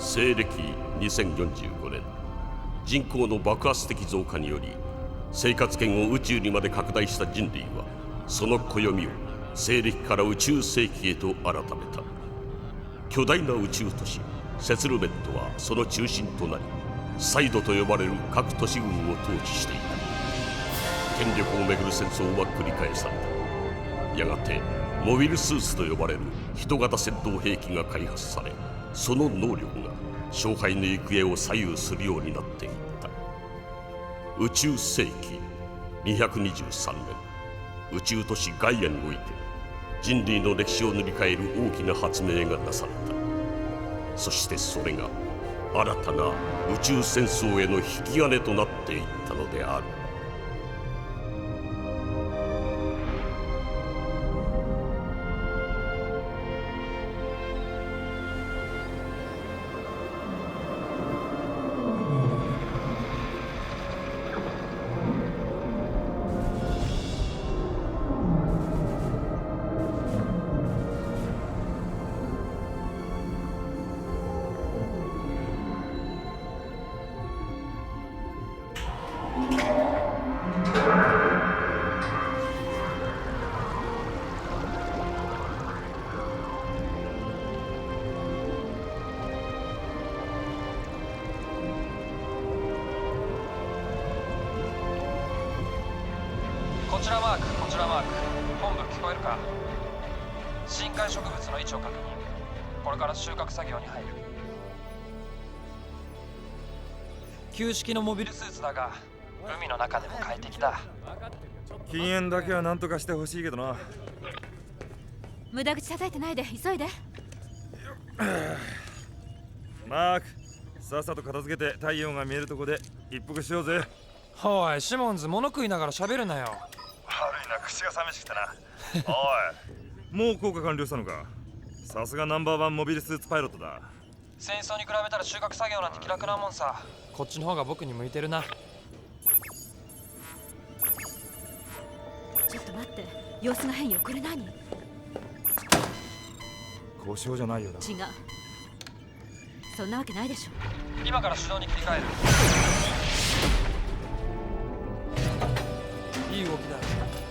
西暦2045年、人口の爆発的増加により生活圏を宇宙にまで拡大した人類は、その暦を西暦から宇宙世紀へと改めた。巨大な宇宙都市セツルメットはその中心となり、サイドと呼ばれる各都市群を統治していた。権力をめぐる戦争は繰り返された。やがてモビルスーツと呼ばれる人型戦闘兵器が開発され、その能力が勝敗の行方を左右するようになっていった。宇宙世紀223年、宇宙都市ガイアにおいて人類の歴史を塗り替える大きな発明がなされた。そしてそれが新たな宇宙戦争への引き金となっていったのである。こちらマーク、こちらマーク。本部聞こえるか？深海植物の位置を確認。これから収穫作業に入る。旧式のモビルスーツだが、海の中でも快適だ。禁煙だけは何とかしてほしいけどな。無駄口叩いてないで、急いで。マーク、さっさと片付けて太陽が見えるとこで一服しようぜ。おい、シモンズ、物食いながら喋るなよ。悪いな、口が寂しくてな。おい、もう効果完了したのか。さすがナンバーワンモビルスーツパイロットだ。戦争に比べたら収穫作業なんて気楽なもんさ。こっちの方が僕に向いてるな。ちょっと待って、様子が変よ。これ何？違う。交渉じゃないよな。そんなわけないでしょ。今から手動に切り替える。いい動きだ。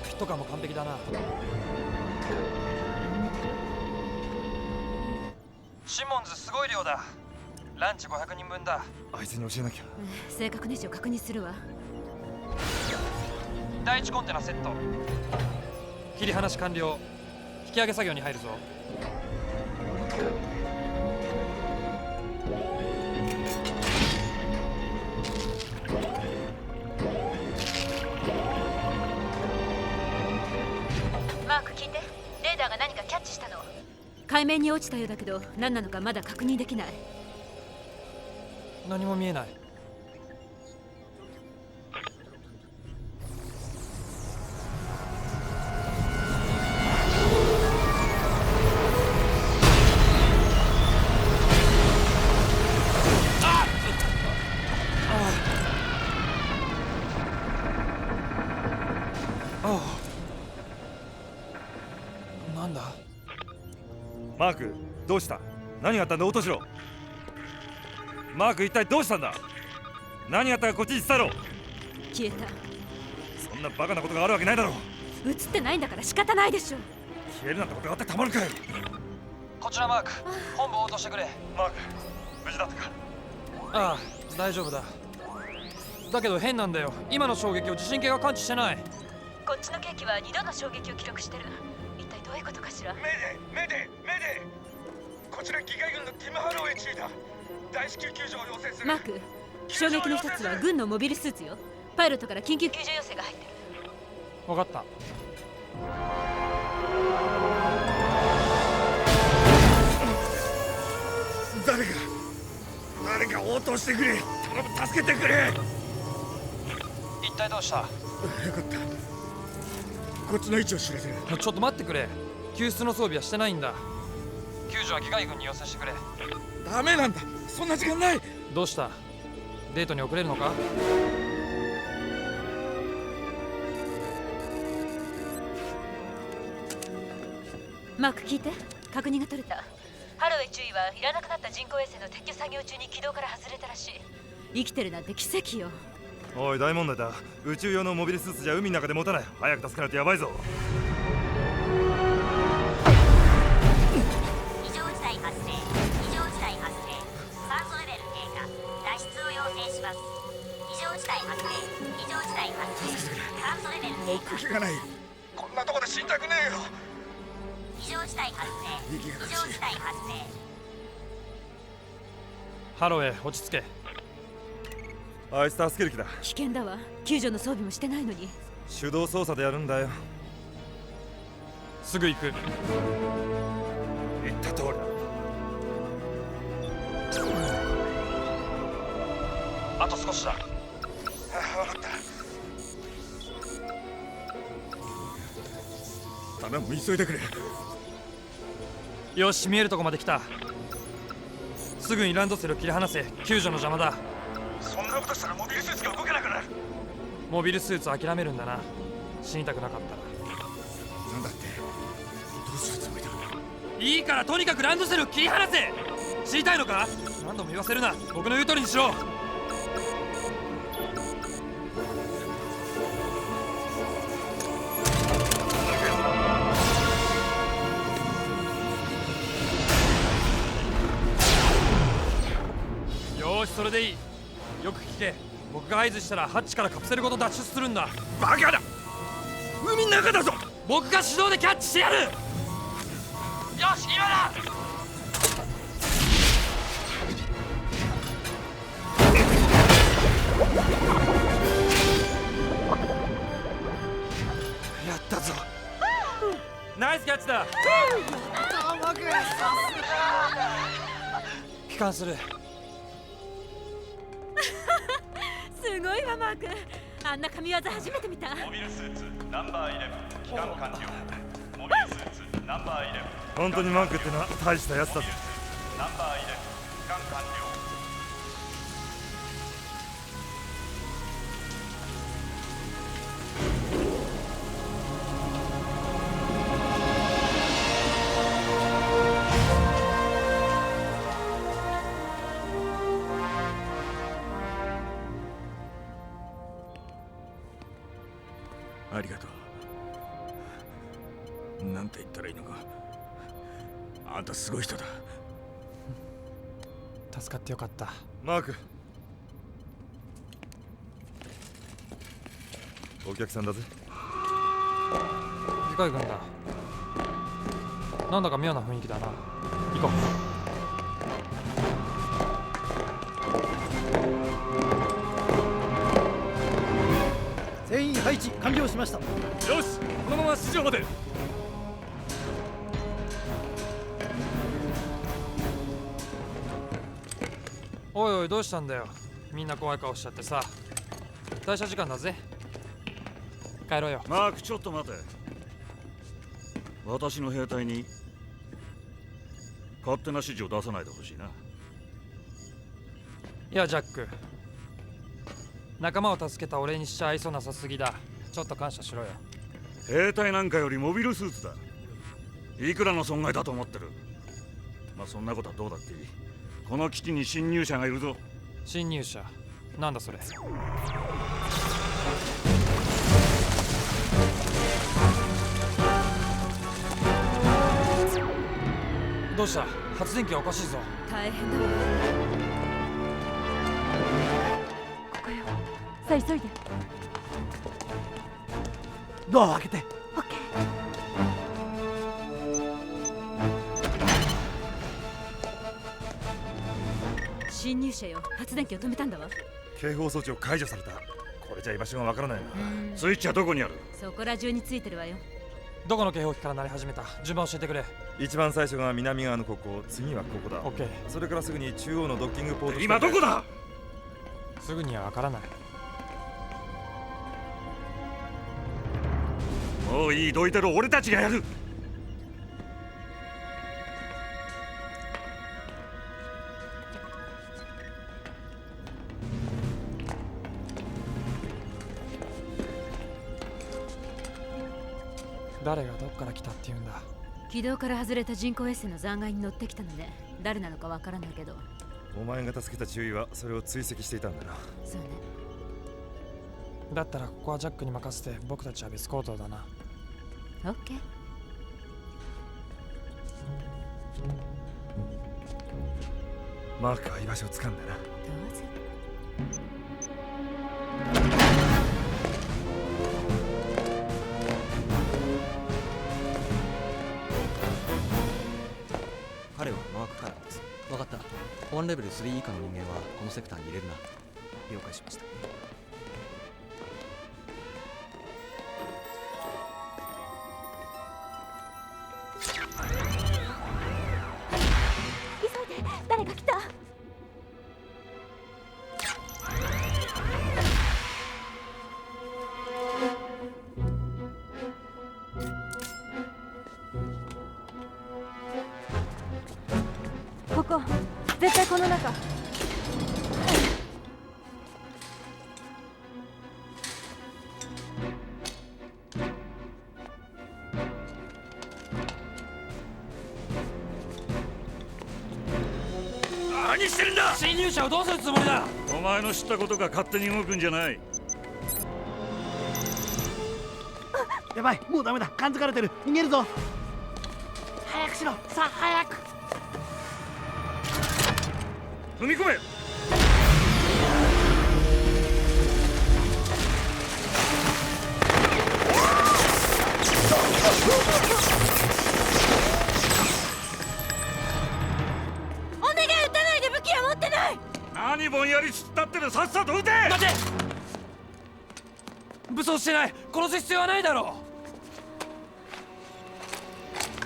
フィット感も完璧だな。シモンズ、すごい量だ。ランチ500人分だ。あいつに教えなきゃ。正確な位置を確認するわ。第一コンテナセット。切り離し完了。引き上げ作業に入るぞ。マーク聞いて。レーダーが何かキャッチしたの。海面に落ちたようだけど、何なのかまだ確認できない。何も見えない。なんだ？マーク、どうした？何があったんだ？応答しろ。マーク、一体どうしたんだ？何があったかこっちに伝えろ。消えた。そんなバカなことがあるわけないだろう。映ってないんだから仕方ないでしょ。消えるなんてことがあってたまるかよ。こちらマーク、本部応答してくれ。マーク、無事だったか？ああ、大丈夫だ。だけど変なんだよ。今の衝撃を地震計が感知してない。こっちの計器は2度の衝撃を記録してる。一体どういうことかしら。メデー。こちら議会軍のティム・ハロウェイ中だ。大至急救助を要請する。マーク、衝撃の一つは軍のモビルスーツよ。パイロットから緊急救助要請が入ってる。分かった。誰か応答してくれ。頼む、助けてくれ。一体どうした？よかった。こっちの位置を知れてる。ちょっと待ってくれ。救出の装備はしてないんだ。救助は議会軍に要請してくれ。ダメなんだ、そんな時間ない。どうした？デートに遅れるのか？マーク聞いて。確認が取れた。ハロウェイ注意はいらなくなった人工衛星の撤去作業中に軌道から外れたらしい。生きてるなんて奇跡よ。おい大問題だ。宇宙用のモビルスーツじゃ海の中で持たない。早く助けないとやばいぞ。異常事態発生。異常事態発生。酸素レベル低下。脱出を要請します。異常事態発生。異常事態発生。酸素レベル低下。気がない。こんなとこで死にたくねえよ。異常事態発生。異常事態発生。ハロウェイ落ち着け。あいつ助ける気だ。危険だわ。救助の装備もしてないのに。手動操作でやるんだよ。すぐ行く。言った通りだ。あと少しだ。ああ、分かった。頼む、急いでくれ。よし、見えるとこまで来た。すぐにランドセルを切り離せ。救助の邪魔だ。そんなことしたらモビルスーツが動けなくなる。モビルスーツ諦めるんだな。死にたくなかったら。なんだって。どうするつもりだ。いいからとにかくランドセルを切り離せ。知りたいのか。何度も言わせるな。僕の言う通りにしろ。よし、それでいい。よく聞け。僕が合図したらハッチからカプセルごと脱出するんだ。バカだ。海の中だぞ。僕が手動でキャッチしてやる。よし、今だ。やったぞ。ナイスキャッチだ。帰還する。すごいわマーク。あんな神業初めて見た。モビルスーツナンバー11帰還完了。モビルスーツナンバー11。本当にマークってのは大したやつだぜ。ナンバー11帰還完了。ありがとう。なんて言ったらいいのか。あんたすごい人だ。助かってよかった。マーク、お客さんだぜ。機械軍だ。なんだか妙な雰囲気だな。行こう。全員配置完了しました。よし、このまま市場まで。おいおい、どうしたんだよ。みんな怖い顔しちゃってさ。退社時間だぜ。帰ろうよ。マーク、ちょっと待て。私の兵隊に勝手な指示を出さないでほしいな。いや、ジャック、仲間を助けた俺にしちゃ愛想なさすぎだ。ちょっと感謝しろよ。兵隊なんかよりモビルスーツだ。いくらの損害だと思ってる。まあそんなことはどうだっていい。この基地に侵入者がいるぞ。侵入者なんだそれ。どうした。発電機がおかしいぞ。大変だわ。ここよ。さあ急いで。ドアを開けて。オッケー。侵入者よ。発電機を止めたんだわ。警報装置を解除された。これじゃ居場所がわからないな。スイッチはどこにある。そこら中についてるわよ。どこの警報機から鳴り始めた。順番教えてくれ。一番最初が南側のここ、次はここだ。オッケー。それからすぐに中央のドッキングポート。今どこだ。すぐにはわからない。もういい、どいてろ。俺たちがやる。誰がどっから来たって言うんだ。軌道から外れた人工衛星の残骸に乗ってきたので誰なのかわからないけど。お前が助けた中尉はそれを追跡していたんだな。そうね。だったらここはジャックに任せて僕たちは別行動だな。オッケー。マークは居場所をつかんだな。どうぞ。彼はマークカラーです。分かった。1レベル3以下の人間はこのセクターに入れるな。了解しました。急いで、誰か来た。ここ、絶対この中。何してるんだ。侵入者をどうするつもりだ。お前の知ったことが勝手に動くんじゃない。やばい、もうダメだ。感づかれてる。逃げるぞ。早くしろ。さあ早く。踏み込め。お願い、撃たないで。武器は持ってない。何ぼんやり突っ立ってる。さっさと撃て。待て。武装してない。殺す必要はないだろ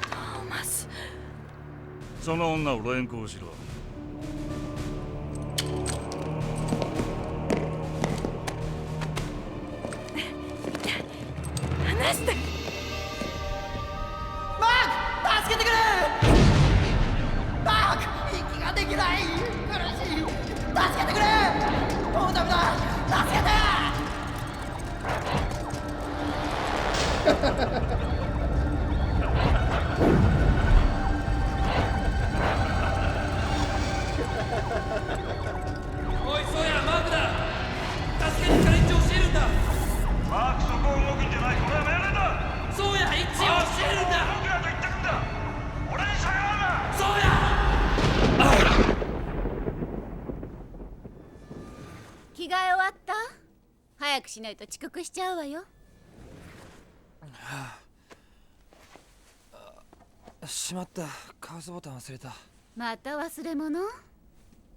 トーマス。その女を連行しろ。離して。マーク、助けてくれ。マーク、息ができない。苦しい。助けてくれ。もうダメだ。助けて。おい、そうや、マークだ。助けにチャレンジを教えるんだ。マーク、そこを動くんじゃない。これは命令だ。そうや、位置を教えるんだ。動くなと言ってるんだ。俺に逆らうな。そうや。着替え終わった？早くしないと遅刻しちゃうわよ。しまった。カウスボタン忘れた。また忘れ物？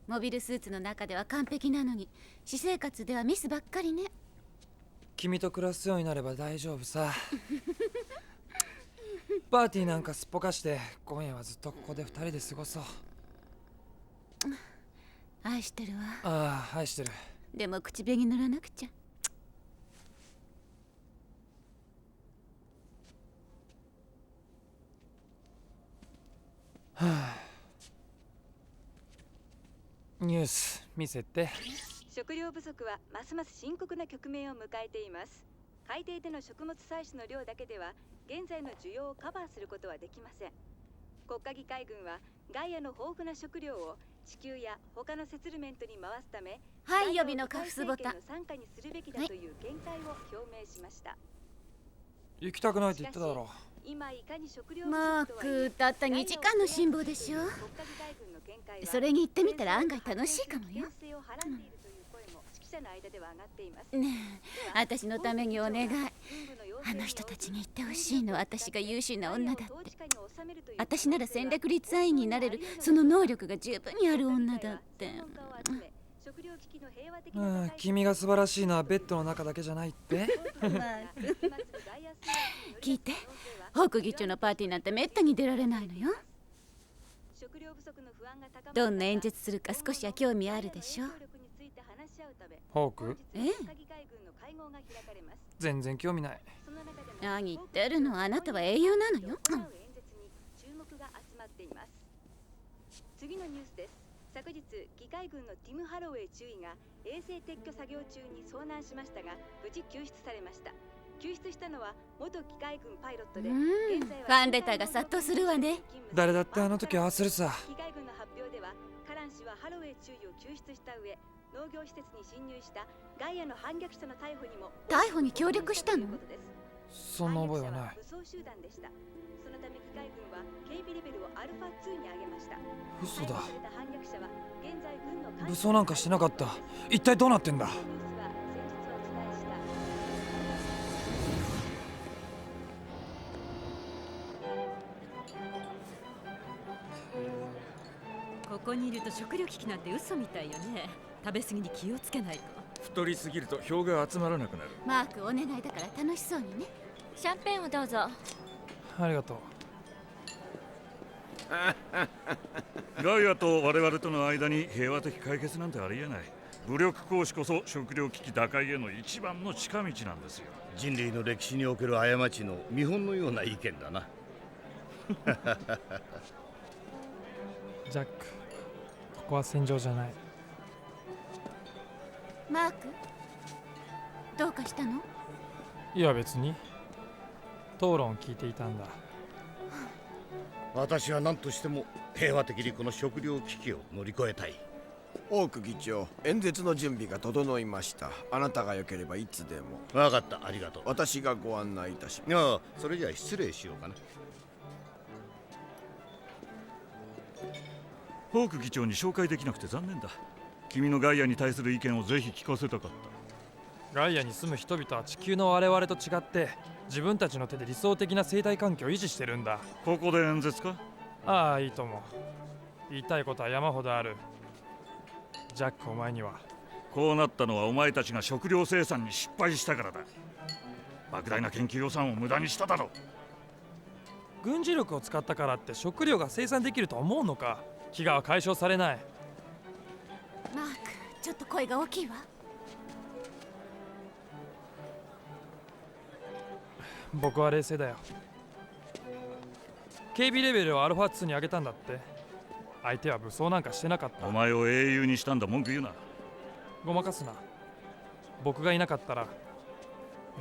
モビルスーツの中では完璧なのに私生活ではミスばっかりね。君と暮らすようになれば大丈夫さ。パーティーなんかすっぽかして今夜はずっとここで2人で過ごそう。愛してるわ。ああ、愛してる。でも口紅塗らなくちゃ。はあ、ニュース見せて。食料不足はますます深刻な局面を迎えています。海底での食物採取の量だけでは現在の需要をカバーすることはできません。国家議会軍はガイアの豊富な食料を地球や他のセトルメントに回すため、はい、予備のカフスボタン。傘下にするべきだという見解を表明しました。行きたくないって言っただろ。今いかに食料マーク、たった2時間の辛抱でしょ。それに行ってみたら案外楽しいかもよ。ねえ、私のためにお願い。あの人たちに言ってほしいの。私が優秀な女だって。私なら戦略立案員になれる、その能力が十分にある女だって。君が素晴らしいのはベッドの中だけじゃないって。聞いて、ホーク議長のパーティーなんてめったに出られないのよ。どんな演説するか少しは興味あるでしょ。ホーク？ええ。全然興味ない。何言ってるの。あなたは英雄なのよ。次のニュースです。昨日、議会軍のティム・ハロウェイ中尉が衛星撤去作業中に遭難しましたが無事救出されました。救出したのは元機械軍パイロットで、ファンレターが殺到するわね。誰だってあの時ああするさ。機械軍の発表では、カラン氏はハロウェイ中尉を救出した上、農業施設に侵入したガイアの反逆者の逮捕にも逮捕に協力したの？そんな覚えはない。武装集団でした。そのため機械軍は警備レベルをアルファ2に上げました。嘘だ。逮捕された反逆者は現在軍の武装なんかしてなかった。一体どうなってんだ。ニュースは先日お伝えしたここにいると食糧危機なんて嘘みたいよね。食べ過ぎに気をつけないと。太りすぎると票が集まらなくなる。マークお願いだから楽しそうにね。シャンペーンをどうぞ。ありがとう。ガイアと我々との間に平和的解決なんてありえない。武力行使こそ食糧危機打開への一番の近道なんですよ。人類の歴史における過ちの見本のような意見だな。ジャック、ここは戦場じゃない。マーク、どうかしたの？いや別に。討論を聞いていたんだ。私は何としても平和的にこの食糧危機を乗り越えたい。オーク議長、演説の準備が整いました。あなたが良ければいつでも。分かった、ありがとう。私がご案内いたします。ああ、それじゃあ失礼しようかな。ホーク議長に紹介できなくて残念だ。君のガイアに対する意見をぜひ聞かせたかった。ガイアに住む人々は地球の我々と違って自分たちの手で理想的な生態環境を維持してるんだ。ここで演説か？ああ、いいと思う。言いたいことは山ほどある。ジャック、お前には。こうなったのはお前たちが食料生産に失敗したからだ。莫大な研究予算を無駄にしただろう。軍事力を使ったからって食料が生産できると思うのか？飢餓は解消されない。マーク、ちょっと声が大きいわ。僕は冷静だよ。警備レベルをアルファ2に上げたんだって。相手は武装なんかしてなかった。お前を英雄にしたんだ。文句言うな。ごまかすな。僕がいなかったら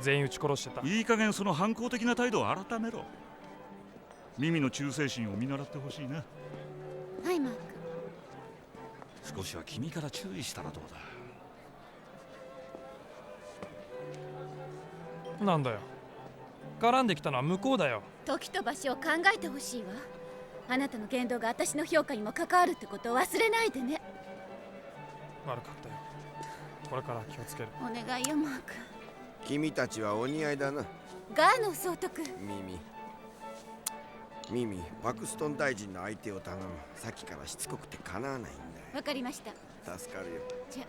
全員撃ち殺してた。いい加減その反抗的な態度を改めろ。耳の忠誠心を見習ってほしいな。はい、マーク。少しは君から注意したらどうだ。なんだよ、絡んできたのは向こうだよ。時と場所を考えてほしいわ。あなたの言動が私の評価にも関わるってことを忘れないでね。悪かったよ。これから気をつける。お願いよ、マーク。君たちはお似合いだな。ガーノ総督。ミミ、パクストン大臣の相手を頼む。さっきからしつこくてかなわないんだよ。わかりました。助かるよ。じゃ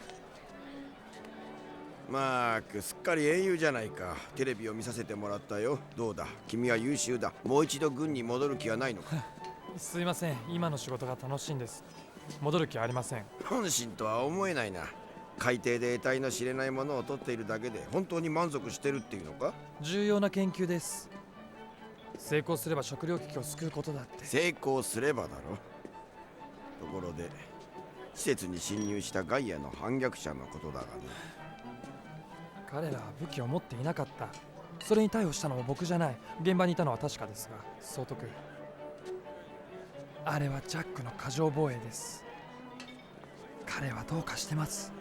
マーク、すっかり英雄じゃないか。テレビを見させてもらったよ。どうだ、君は優秀だ。もう一度軍に戻る気はないのか？すいません、今の仕事が楽しいんです。戻る気はありません。本心とは思えないな。海底で得体の知れないものを取っているだけで本当に満足してるっていうのか？重要な研究です。成功すれば食糧危機を救うことだって。成功すればだろ。ところで施設に侵入したガイアの反逆者のことだがね。彼らは武器を持っていなかった。それに逮捕したのも僕じゃない。現場にいたのは確かですが、総督、あれはジャックの過剰防衛です。彼はどうかしてます。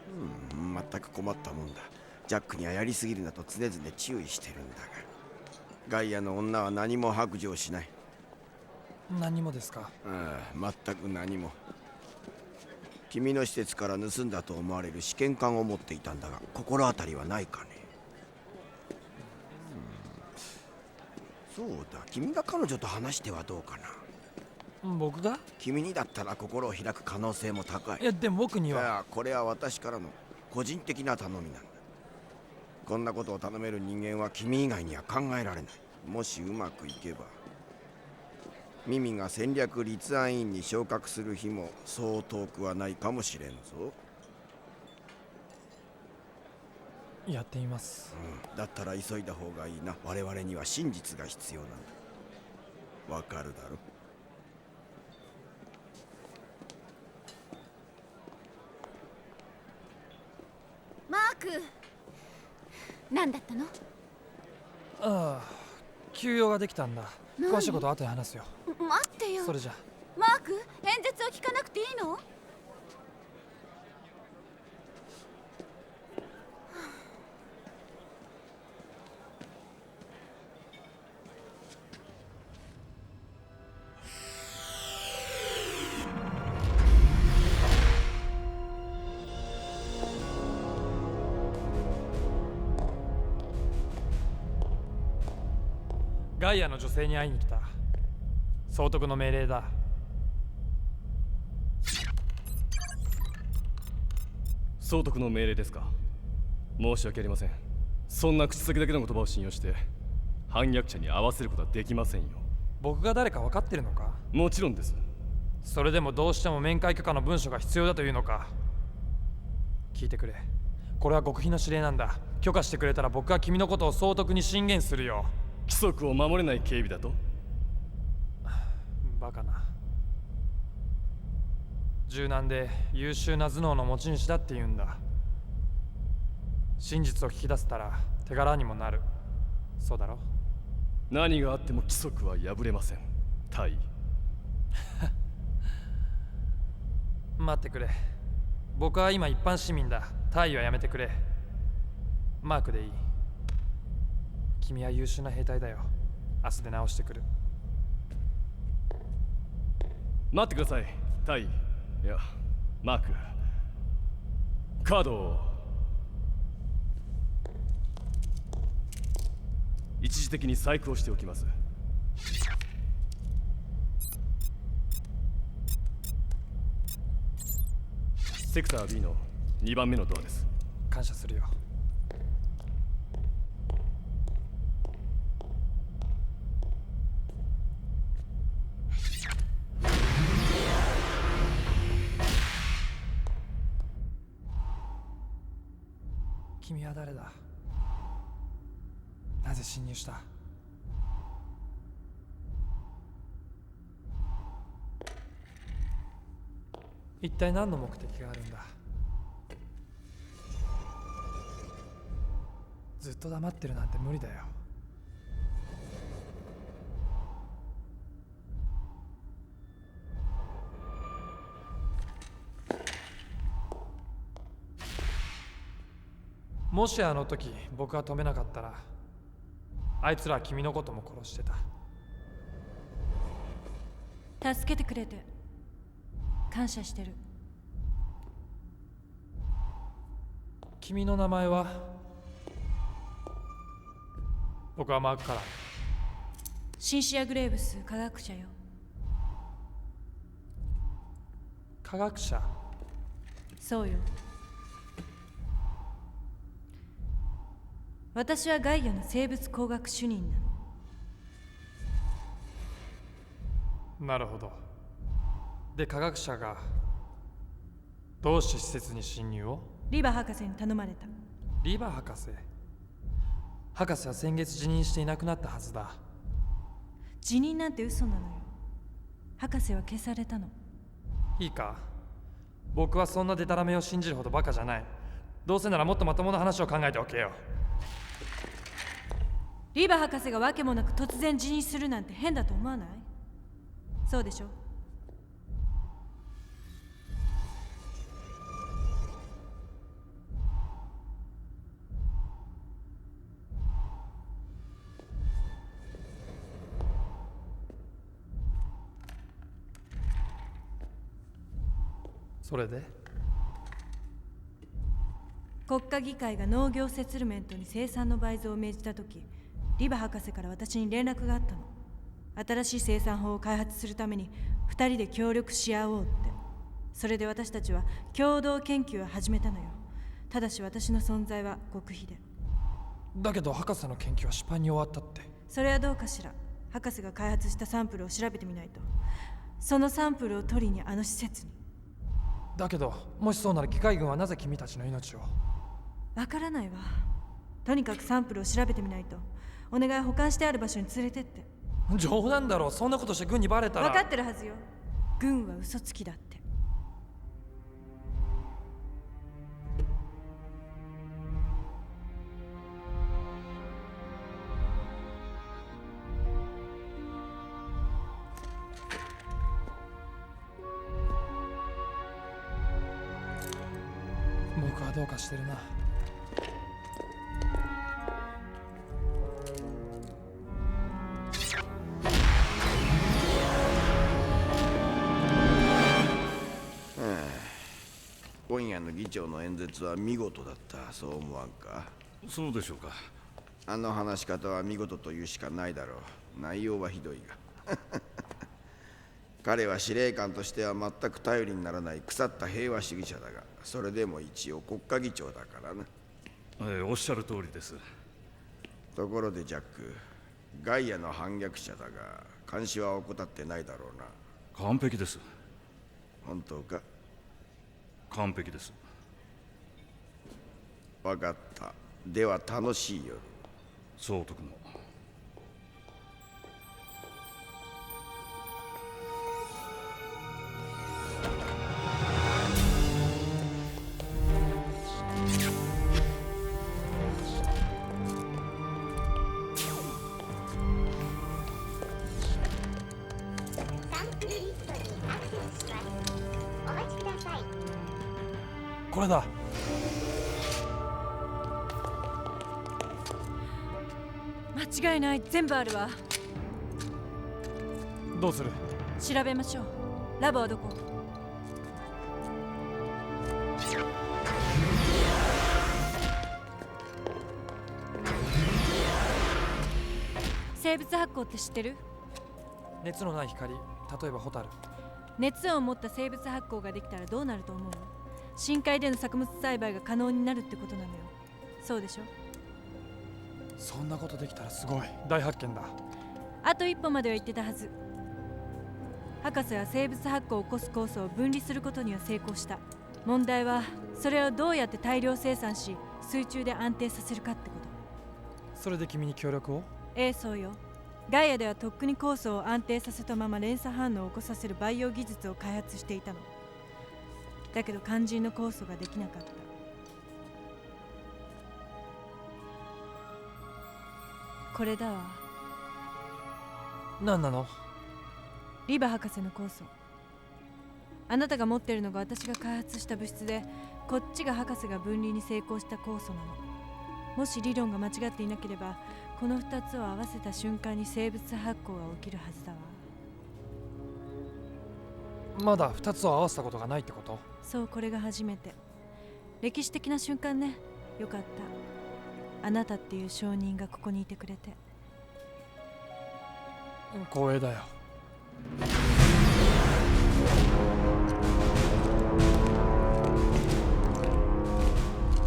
全く困ったもんだ。ジャックにはやりすぎるなと常々注意してるんだが、ガイアの女は何も白状しない。何もですか？全く何も。君の施設から盗んだと思われる試験管を持っていたんだが、心当たりはないかね？そうだ、君が彼女と話してはどうかな？僕が？君にだったら心を開く可能性も高い。いや、でも僕には。いや、これは私からの個人的な頼みなんだ。こんなことを頼める人間は君以外には考えられない。もしうまくいけば、ミミが戦略立案委員に昇格する日もそう遠くはないかもしれんぞ。やってみます。だったら急いだ方がいいな。我々には真実が必要なんだ。わかるだろ？マーク、何だったの？ああ、休養ができたんだ。詳しいことは後で話すよ。待ってよ。それじゃ。マーク、演説を聞かなくていいの？ガイアの女性に会いに来た。総督の命令だ。総督の命令ですか。申し訳ありません。そんな口先だけの言葉を信用して反逆者に合わせることはできませんよ。僕が誰か分かってるのか？もちろんです。それでもどうしても面会許可の文書が必要だというのか？聞いてくれ。これは極秘の指令なんだ。許可してくれたら僕は君のことを総督に進言するよ。規則を守れない警備だと？バカな。柔軟で優秀な頭脳の持ち主だって言うんだ。真実を聞き出せたら手柄にもなる。そうだろ？何があっても規則は破れません。タイ。待ってくれ。僕は今一般市民だ。タイはやめてくれ。マークでいい。君は優秀な兵隊だよ。明日で直してくる。待ってください、タイ。いや、マーク。カードを一時的に細工をしておきます。セクター B の2番目のドアです。感謝するよ。君は誰だ？なぜ侵入した？一体何の目的があるんだ？ずっと黙ってるなんて無理だよ。もしあの時僕が止めなかったら、あいつらは君のことも殺してた。助けてくれて感謝してる。君の名前は？僕はマーク・カラー。シンシア・グレーブス科学者よ。科学者？そうよ。私はガイアの生物工学主任なの。なるほど。で、科学者がどうして施設に侵入を？リバ博士に頼まれた。リバ博士？博士は先月辞任していなくなったはずだ。辞任なんて嘘なのよ。博士は消されたの。いいか、僕はそんなデタラメを信じるほどバカじゃない。どうせならもっとまともな話を考えておけよ。リバ博士が訳もなく突然辞任するなんて変だと思わない？そうでしょ？それで？国家議会が農業セツルメントに生産の倍増を命じたとき、リバ博士から私に連絡があったの。新しい生産法を開発するために2人で協力し合おうって。それで私たちは共同研究を始めたのよ。ただし私の存在は極秘で。だけど博士の研究は失敗に終わったって。それはどうかしら。博士が開発したサンプルを調べてみないと。そのサンプルを取りにあの施設に。だけどもしそうなら議会軍はなぜ君たちの命を？わからないわ。とにかくサンプルを調べてみないと。お願い、保管してある場所に連れてって。冗談だろ。そんなことして軍にバレたら。分かってるはずよ。軍は嘘つきだって。はどうかしてるな。今夜の議長の演説は見事だった。そう思わんか？そうでしょうか。あの話し方は見事というしかないだろう。内容はひどいが彼は司令官としては全く頼りにならない腐った平和主義者だが、それでも一応国家議長だからな。おっしゃる通りです。ところでジャック、ガイアの反逆者だが監視は怠ってないだろうな。完璧です。本当か？完璧です。分かった。では楽しい夜。総督の。これだ。間違いない。全部あるわ。どうする？調べましょう。ラボはどこ？生物発光って知ってる？熱のない光、例えばホタル。熱を持った生物発光ができたらどうなると思う？深海での作物栽培が可能になるってことなのよ。そうでしょ？そんなことできたらすごい大発見だ。あと一歩までは言ってたはず。博士は生物発光を起こす酵素を分離することには成功した。問題はそれをどうやって大量生産し水中で安定させるかってこと。それで君に協力を？そうよ。ガイアではとっくに酵素を安定させたまま連鎖反応を起こさせる培養技術を開発していたの。だけど肝心の酵素ができなかった。これだわ。何なの？リバ博士の酵素。あなたが持ってるのが私が開発した物質で、こっちが博士が分離に成功した酵素なの。もし理論が間違っていなければ、この2つを合わせた瞬間に生物発光が起きるはずだわ。まだ2つを合わせたことがないってこと？そう、これが初めて。歴史的な瞬間ね。よかった。あなたっていう証人がここにいてくれて。光栄だよ。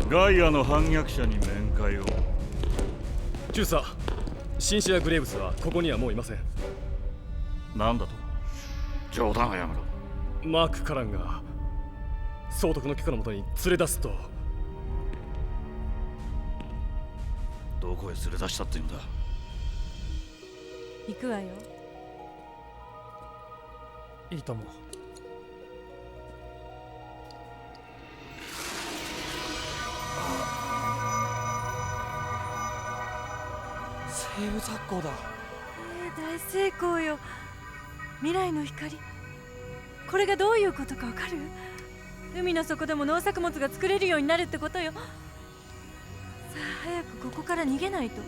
ガイアの反逆者に面会を。中佐、シンシア・グレーブスはここにはもういません。なんだと？冗談はやめろ。マーク・カランが総督の許可のもとに連れ出すと。どこへ連れ出したって言うんだ？行くわよ。いいと思う。生物発光だ。大成功よ。未来の光。これがどういうことかわかる？海の底でも農作物が作れるようになるってことよ。さあ早くここから逃げないと。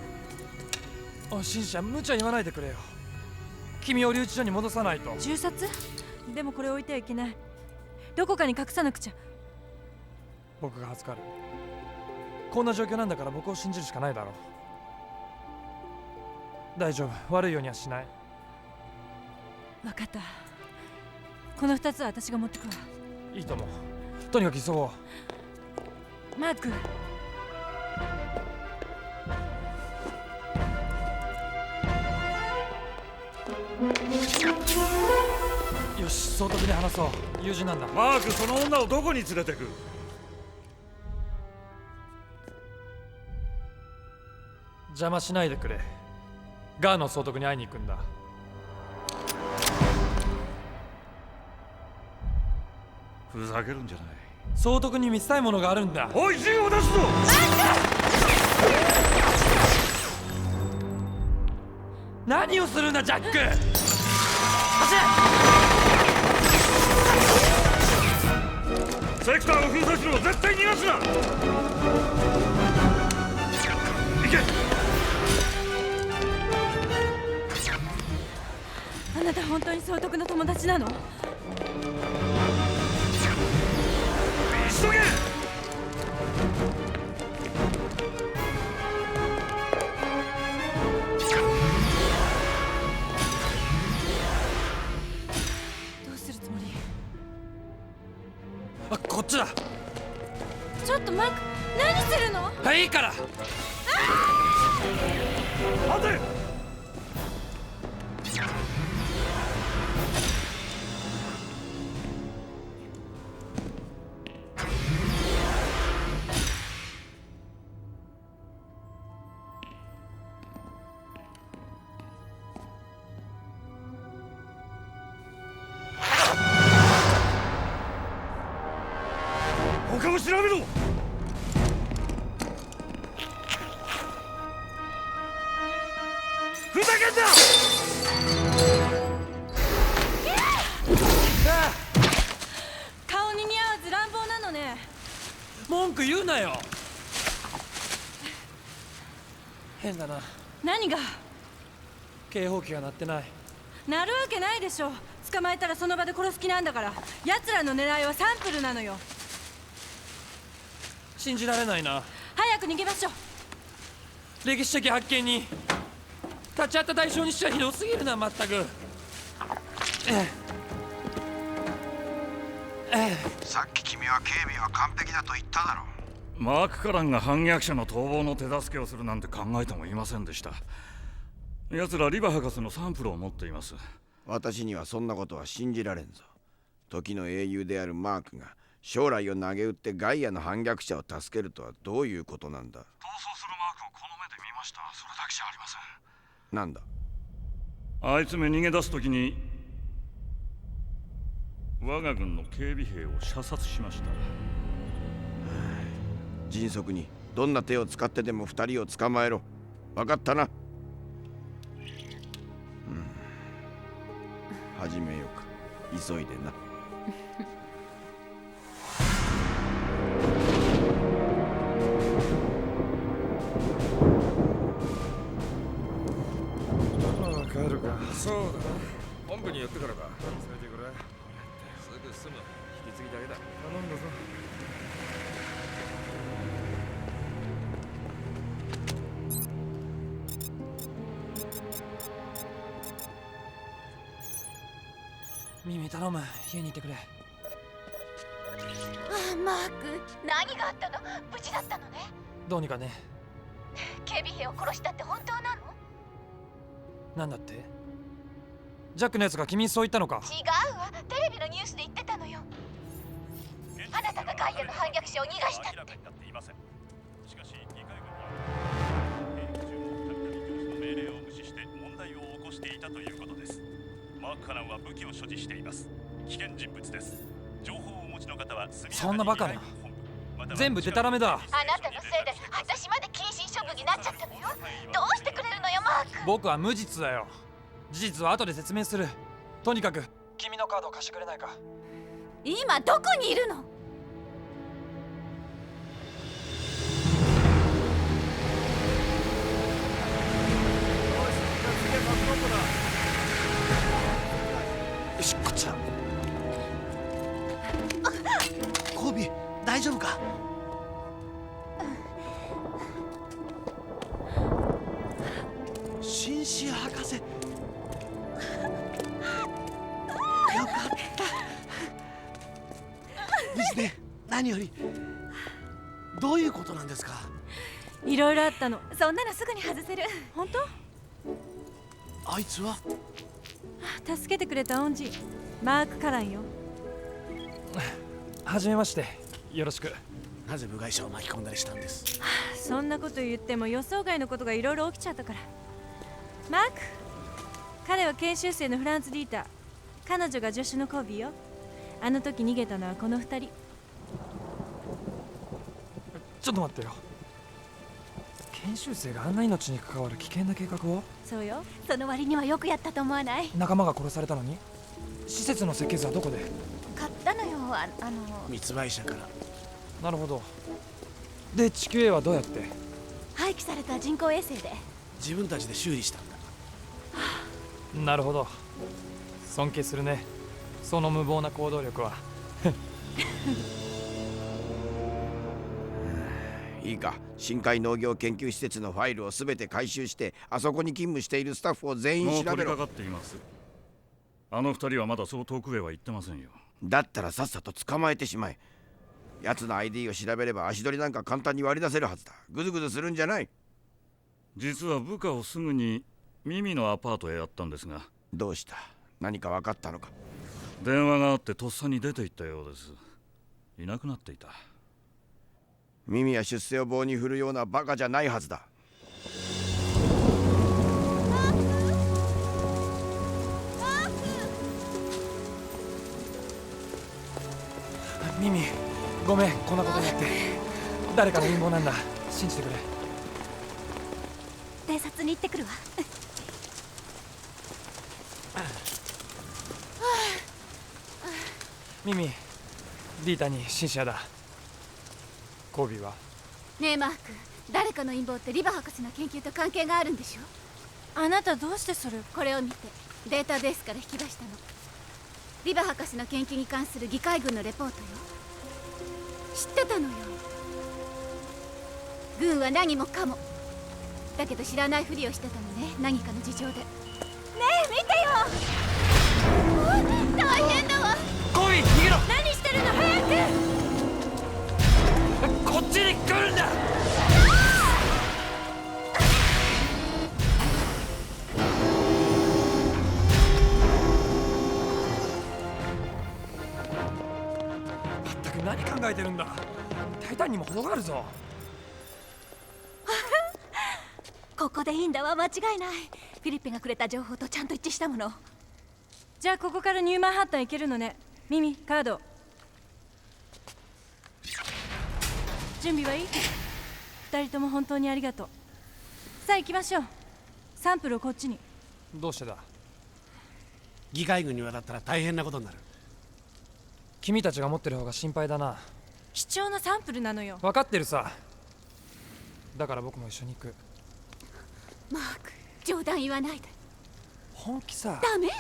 シンシア、無茶言わないでくれよ。君を留置所に戻さないと。銃殺？でもこれ置いてはいけない。どこかに隠さなくちゃ。僕が預かる。こんな状況なんだから僕を信じるしかないだろう。大丈夫、悪いようにはしない。分かった。この2つは私が持ってくわ。いいと思う。とにかく急ごう。マーク。よし、総督に話そう。友人なんだ。マーク、その女をどこに連れてく？邪魔しないでくれ。ガーの総督に会いに行くんだ。ふざけるんじゃない。総督に見せたいものがあるんだ。おい、銃を出すぞ！何をするんだ、ジャック！セクターを封鎖しろ。絶対逃がすな！総督の友達なの？急げ！どうするつもり？あ、こっちだ。ちょっとマーク、何するの？はい、いいから。待て！他を調べろ！ふざけんな！顔に似合わず乱暴なのね。文句言うなよ。変だな。何が？警報器が鳴ってない。なるわけないでしょ。捕まえたらその場で殺す気なんだから。奴らの狙いはサンプルなのよ。信じられないな。早く逃げましょう。歴史的発見に立ち会った対象にしちゃひどすぎるな、まったく。さっき君は警備は完璧だと言っただろう。マーク・カランが反逆者の逃亡の手助けをするなんて考えてもいませんでした。奴らリバ博士のサンプルを持っています。私にはそんなことは信じられんぞ。時の英雄であるマークが将来を投げ打ってガイアの反逆者を助けるとはどういうことなんだ。逃走するマークをこの目で見ました。それだけじゃありません。なんだ？あいつめ逃げ出す時に我が軍の警備兵を射殺しました。迅速にどんな手を使ってでも二人を捕まえろ。分かったな。始めようか。急いでな。帰るか。そうだな。本部に寄ってからだ。連れてくれ。すぐ済む。引き継ぎだけだ。頼んだぞ。耳頼む。家にいてくれ。ああ、マーク、何があったの？無事だったのね。どうにかね。警備兵を殺したって本当なの？なんだって？ジャックのやつが君にそう言ったのか？違うわ。テレビのニュースで言ってたのよ。あなたがガイアの反逆者を逃がしたって。しかし議会軍は兵役中のたびたび上司の命令を無視して問題を起こしていたということです。マーク・カナンは武器を所持しています。危険人物です。情報をお持ちの方は速やかにそんなバカな。全部デタラメだ。あなたのせいで私まで謹慎処分になっちゃったのよ。どうしてくれるのよ、マーク。僕は無実だよ。事実は後で説明する。とにかく君のカードを貸してくれないか。今どこにいるの？よし、こっちだ。コービー、大丈夫か？シンシア博士、よかった無事で何より。どういうことなんですか？いろいろあったの。そんなのすぐに外せる。本当？あいつは助けてくれた恩人、マーク・カランよ。はじめまして。よろしく。なぜ部外者を巻き込んだりしたんです？そんなこと言っても予想外のことがいろいろ起きちゃったから。マーク、彼は研修生のフランツ・ディーター。彼女が助手のコビーよ。あの時逃げたのはこの二人。ちょっと待ってよ。研修生があんな命に関わる危険な計画を？そうよ。その割にはよくやったと思わない？仲間が殺されたのに？施設の設計図はどこで？買ったのよ。密売者から。なるほど。で、地球へはどうやって？廃棄された人工衛星で。自分たちで修理したんだ。なるほど。尊敬するね、その無謀な行動力は。いいか、深海農業研究施設のファイルを全て回収して、あそこに勤務しているスタッフを全員調べろ。もう取り掛かっています。あの二人はまだそう遠くへは行ってませんよ。だったらさっさと捕まえてしまえ。奴の ID を調べれば足取りなんか簡単に割り出せるはずだ。グズグズするんじゃない。実は部下をすぐにミミのアパートへやったんですが。どうした？何か分かったのか？電話があってとっさに出て行ったようです。いなくなっていた。ミミは出世を棒に振るようなバカじゃないはずだ。ミミ、ごめん、こんなことになって。誰かの陰謀なんだ。信じてくれ。偵察に行ってくるわ。ミミ、ディータにシンシアだ。コービーは？ねえマーク、誰かの陰謀ってリバ博士の研究と関係があるんでしょ？あなたどうしてそれを？これを見て、データベースから引き出したの。リバ博士の研究に関する議会軍のレポートよ。知ってたのよ。軍は何もかも。だけど知らないふりをしてたのね、何かの事情で。ねえ見てよ。大変だわ。コービー、逃げろ。何してるの、早く。こっちに来るんだ。全く何考えてるんだ。タイタンにも程があるぞ。ここでいいんだわ、間違いない。フィリッペがくれた情報とちゃんと一致したもの。じゃあここからニューマンハッタン行けるのね。ミミ、カード準備はいい？二人とも本当にありがとう。さあ行きましょう。サンプルをこっちに。どうしてだ？議会軍に渡ったら大変なことになる。君たちが持ってる方が心配だな。貴重なサンプルなのよ。分かってるさ。だから僕も一緒に行く。マーク、冗談言わないで。本気さ。ダメよ。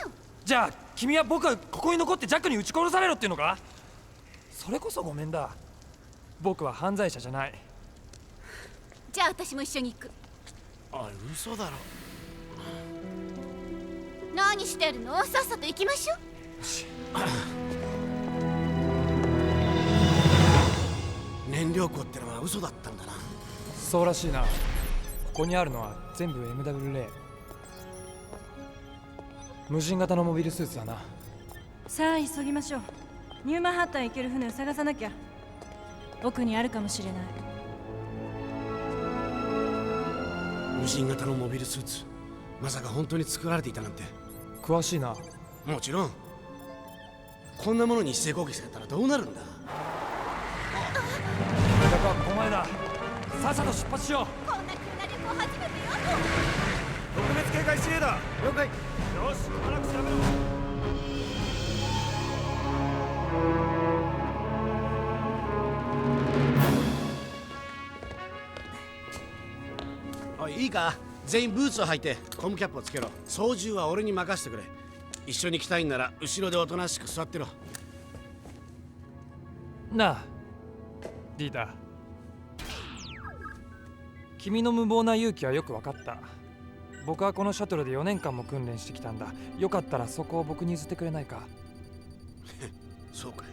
じゃあ君は僕がここに残ってジャックに撃ち殺されろっていうのか？それこそごめんだ。僕は犯罪者じゃない。じゃあ私も一緒に行く。おい、嘘だろ。何してるの？さっさと行きましょう。燃料庫ってのは嘘だったんだな。そうらしいな。ここにあるのは全部 MW0。無人型のモビルスーツだな。さあ急ぎましょう。ニューマンハッタン行ける船を探さなきゃ。奥にあるかもしれない。無人型のモビルスーツ、まさか本当に作られていたなんて。詳しいな。もちろん。こんなものに一斉攻撃されたらどうなるんだ。だからここまでだ。さっさと出発しよう。こんな急な旅行初めてよ。特別警戒指令だ。了解。よし、早く調べろ。おい、いいか、全員ブーツを履いてコムキャップをつけろ。操縦は俺に任せてくれ。一緒に来たいんなら後ろでおとなしく座ってろ。なあディータ、君の無謀な勇気はよく分かった。僕はこのシャトルで4年間も訓練してきたんだ。よかったらそこを僕に譲ってくれないか？そうかい。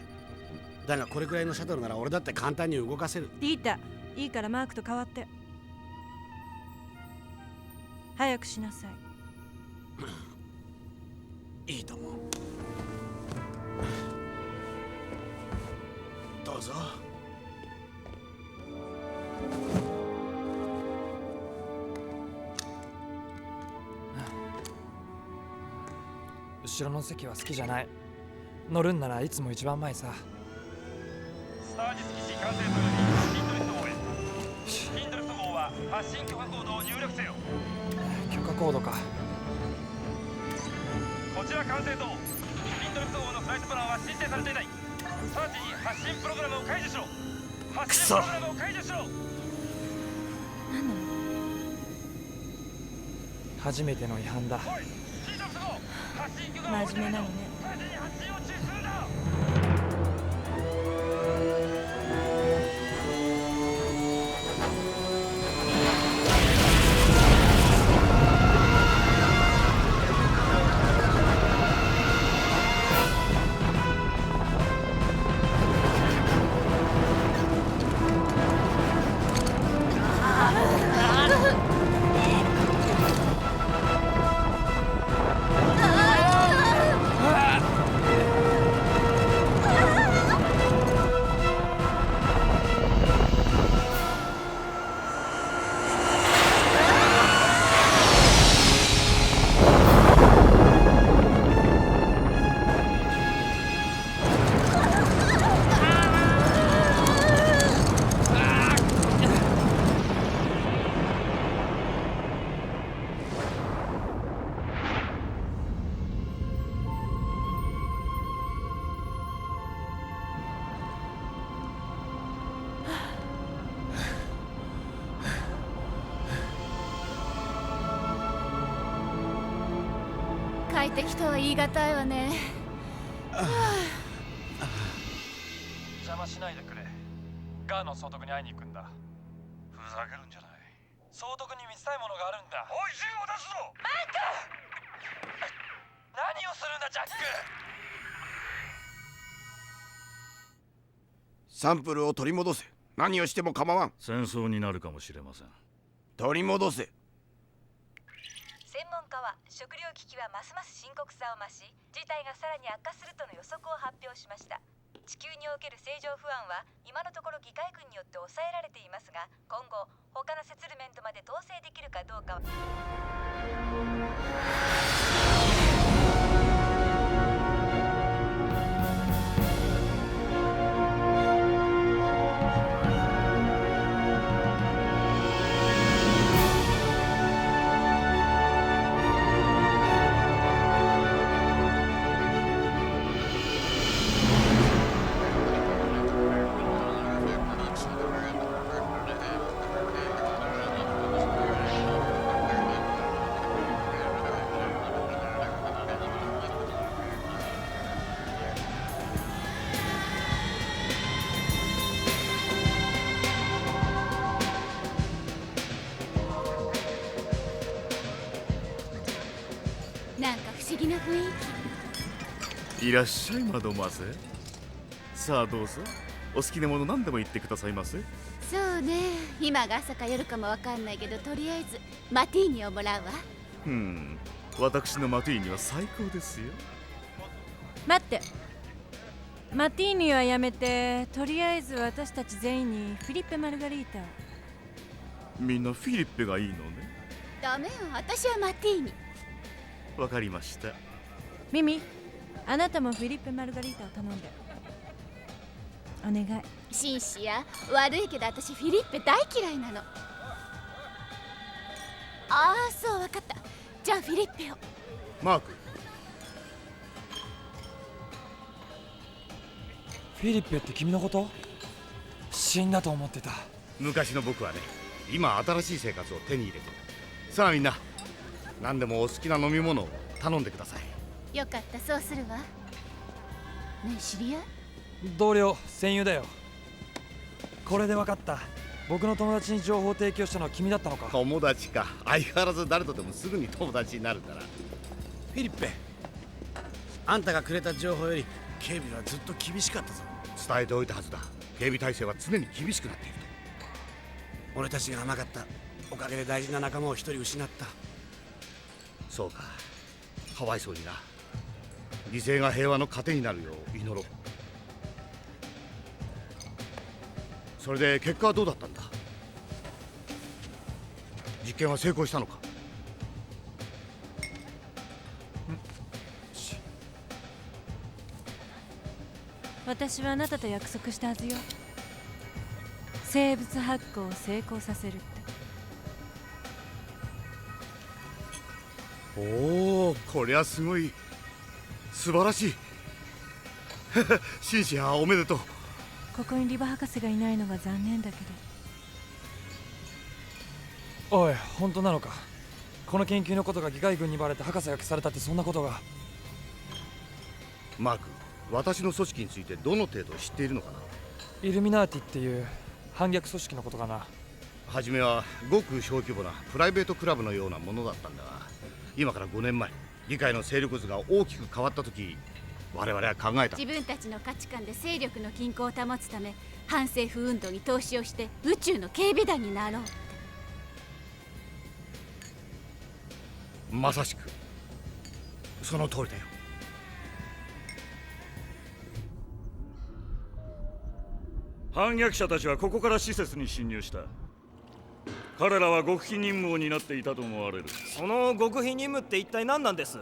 だがこれくらいのシャトルなら俺だって簡単に動かせる。ディータ、いいからマークと代わって。早くしなさい。いいと思う。どうぞ。後ろの席は好きじゃない。乗るんならいつも一番前さ。スタージス基地完成とよりヒンドリスト号へ。ヒンドリスト号は発信許可コードを入力せよ。許可コードか。こちら完成と。ヒンドリスト号のフライトプランは申請されていない。直ちに発信プログラムを解除しろ。発信プログラムを解除しろ。何なの？初めての違反だ。おい、ヒンドリスト号発真面目なのね。快適とは言い難いわね。邪魔しないでくれ。ガーの総督に会いに行くんだ。ふざけるんじゃない。総督に見せたいものがあるんだ。おい、銃を出すぞ。マーク！何をするんだジャック。サンプルを取り戻せ。何をしても構わん。戦争になるかもしれません。取り戻せ。専門家は食糧危機はますます深刻さを増し、事態がさらに悪化するとの予測を発表しました。地球における政情不安は今のところ議会軍によって抑えられていますが、今後他のセツルメントまで統制できるかどうかは。なんか不思議な雰囲いらっしゃいマドマゼ。さあどうぞ、お好きなもの何でも言ってくださいませ。気。そうね、今が朝か夜かもわかんないけど、とりあえずマティーニをもらうわ。私のマティーニは最高ですよ。待って、マティーニはやめて、とりあえず私たち全員にフィリッペ・マルガリータ。みんなフィリッペがいいのね。ダメよ、私はマティーニ。わかりました。ミミ、あなたもフィリッペ・マルガリータを頼んで。お願い。シンシア、悪いけど私フィリッペ大嫌いなの。ああ、そう、わかった。じゃあフィリッペを。マーク。フィリッペって君のこと？死んだと思ってた。昔の僕はね、今新しい生活を手に入れてる。さあみんな、何でもお好きな飲み物を頼んでください。よかった、そうするわ。ねえ、知り合い？同僚、戦友だよ。これで分かった。僕の友達に情報を提供したのは君だったのか。友達か。相変わらず誰とでもすぐに友達になるから。フィリッペ、あんたがくれた情報より警備はずっと厳しかったぞ。伝えておいたはずだ。警備体制は常に厳しくなっていると。俺たちが甘かった。おかげで大事な仲間を一人失った。そうか、かわいそうにな。犠牲が平和の糧になるよう祈ろう。それで結果はどうだったんだ。実験は成功したのか。私はあなたと約束したはずよ。生物発酵を成功させるって。おお、こりゃすごい。素晴らしい。シンシア、おめでとう。ここにリバ博士がいないのが残念だけど。おい、本当なのか。この研究のことが議会軍にバレて博士が消されたって、そんなことが。マーク、私の組織についてどの程度知っているのかな。イルミナーティっていう反逆組織のことかな。初めはごく小規模なプライベートクラブのようなものだったんだが、今から5年前議会の勢力図が大きく変わった時、我々は考えた。自分たちの価値観で勢力の均衡を保つため、反政府運動に投資をして宇宙の警備団になろうって。まさしくその通りだよ。反逆者たちはここから施設に侵入した。彼らは極秘任務を担っていたと思われる。その極秘任務って一体何なんです？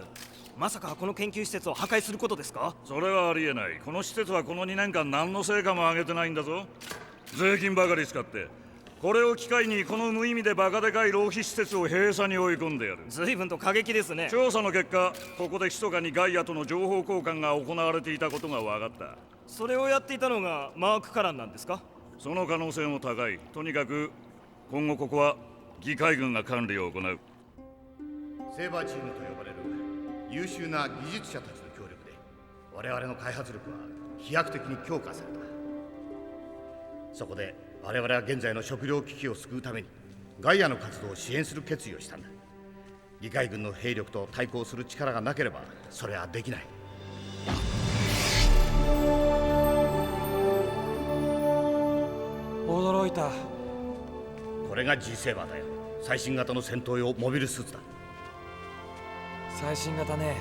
まさかこの研究施設を破壊することですか？それはありえない。この施設はこの2年間何の成果も上げてないんだぞ。税金ばかり使って。これを機会にこの無意味でバカでかい浪費施設を閉鎖に追い込んでやる。随分と過激ですね。調査の結果、ここで密かにガイアとの情報交換が行われていたことが分かった。それをやっていたのがマーク・カランなんですか？その可能性も高い。とにかく今後ここは議会軍が管理を行う。セーバーチームと呼ばれる優秀な技術者たちの協力で我々の開発力は飛躍的に強化された。そこで我々は現在の食糧危機を救うためにガイアの活動を支援する決意をしたんだ。議会軍の兵力と対抗する力がなければそれはできない。驚いた。これが G セーバーだよ。最新型の戦闘用モビルスーツだ。最新型ね。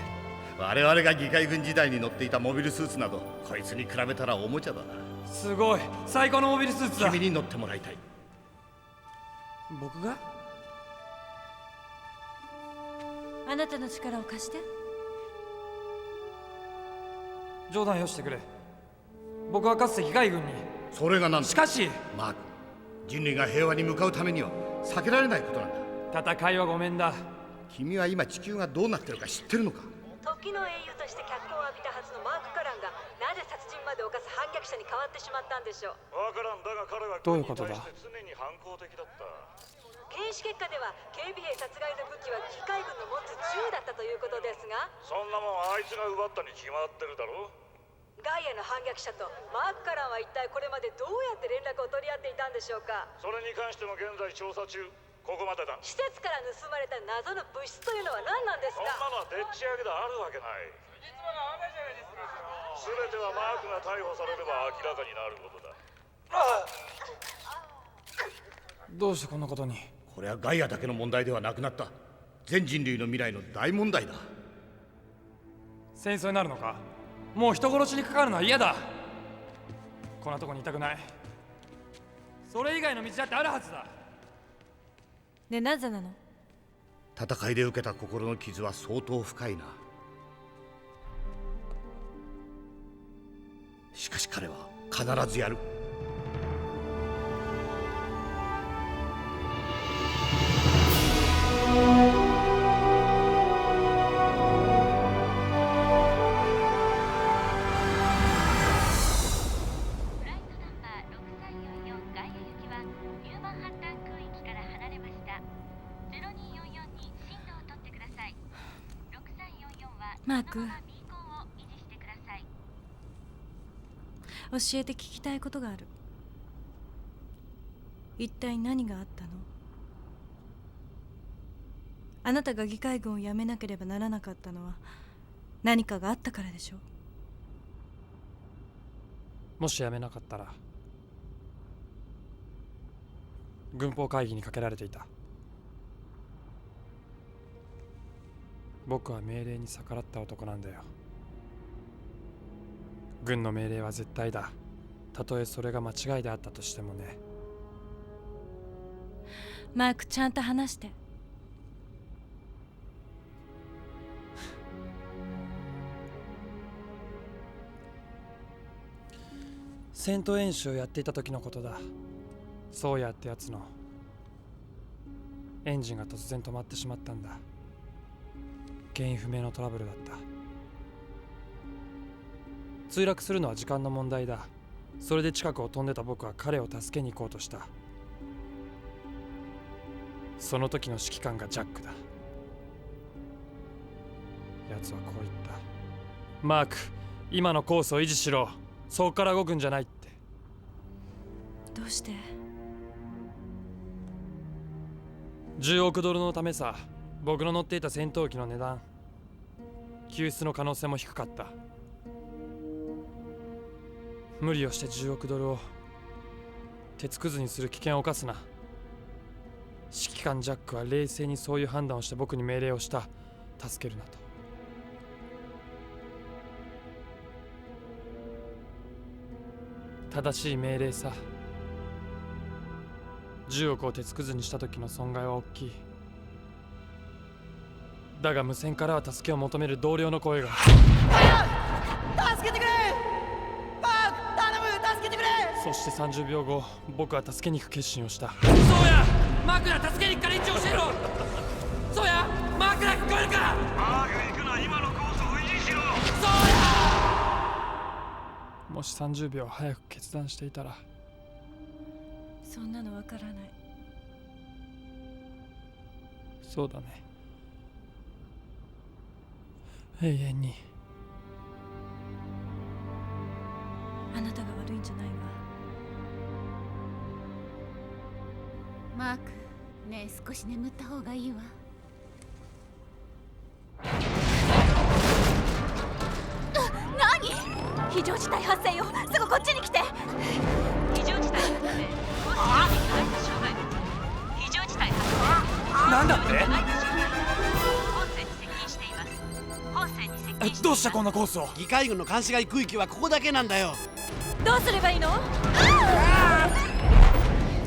我々が議会軍時代に乗っていたモビルスーツなどこいつに比べたらおもちゃだな。すごい、最高のモビルスーツだ。君に乗ってもらいたい。僕が？あなたの力を貸して。冗談よしてくれ。僕はかつて議会軍に。それが何だ。しかしマーク、人類が平和に向かうためには避けられないことなんだ。戦いはごめんだ。君は今地球がどうなってるか知ってるのか？時の英雄として脚光を浴びたはずのマーク・カランがなぜ殺人まで犯す反逆者に変わってしまったんでしょう。わからん。だが彼はどういうことだ？常に反抗的だった。検視結果では警備兵殺害の武器は議会軍の持つ銃だったということですが、そんなもんあいつが奪ったに決まってるだろ。ガイアの反逆者とマーク・カランは一体これまでどうやって連絡を取り合っていたんでしょうか？それに関しても現在調査中。ここまでだ。施設から盗まれた謎の物質というのは何なんですか？そんなのはでっち上げであるわけない。全てはマークが逮捕されれば明らかになることだ。どうしてこんなことに？これはガイアだけの問題ではなくなった。全人類の未来の大問題だ。戦争になるのか？もう人殺しにかかるのは嫌だ。こんなとこにいたくない。それ以外の道だってあるはずだ。ねえ、なぜなの？戦いで受けた心の傷は相当深いな。しかし彼は必ずやる。マーク、教えて聞きたいことがある。一体何があったの？あなたが議会軍を辞めなければならなかったのは何かがあったからでしょう。もし辞めなかったら軍法会議にかけられていた。僕は命令に逆らった男なんだよ。軍の命令は絶対だ。たとえそれが間違いであったとしてもね。マーク、ちゃんと話して。戦闘演習をやっていた時のことだ。ソーヤってやつのエンジンが突然止まってしまったんだ。原因不明のトラブルだった。墜落するのは時間の問題だ。それで近くを飛んでた僕は彼を助けに行こうとした。その時の指揮官がジャックだ。奴はこう言った。マーク、今のコースを維持しろ。そこから動くんじゃないって。どうして？ 10億ドルのためさ。僕の乗っていた戦闘機の値段、救出の可能性も低かった。無理をして10億ドルを鉄くずにする危険を冒すな。指揮官ジャックは冷静にそういう判断をして僕に命令をした。助けるなと。正しい命令さ。10億を鉄くずにした時の損害は大きい。だが無線からは助けを求める同僚の声が。助けてくれ！バーク、頼む、助けてくれ！そして30秒後、僕は助けに行く決心をした。そうや！マークだ、助けに行くから位置を教えろ！そうや！マークだ、聞こえるか！マーク行くな、今のコースを維持しろ！そうや！もし30秒早く決断していたら。そんなのわからない。そうだね。永遠に。あなたが悪いんじゃないわ。マーク、ねえ少し眠った方がいいわ。何？非常事態発生よ。すぐこっちに来て。非常事態発生。非常事態発生。なんだって？どうしたこんなコースを？議会軍の監視外区域はここだけなんだよ。どうすればいいの？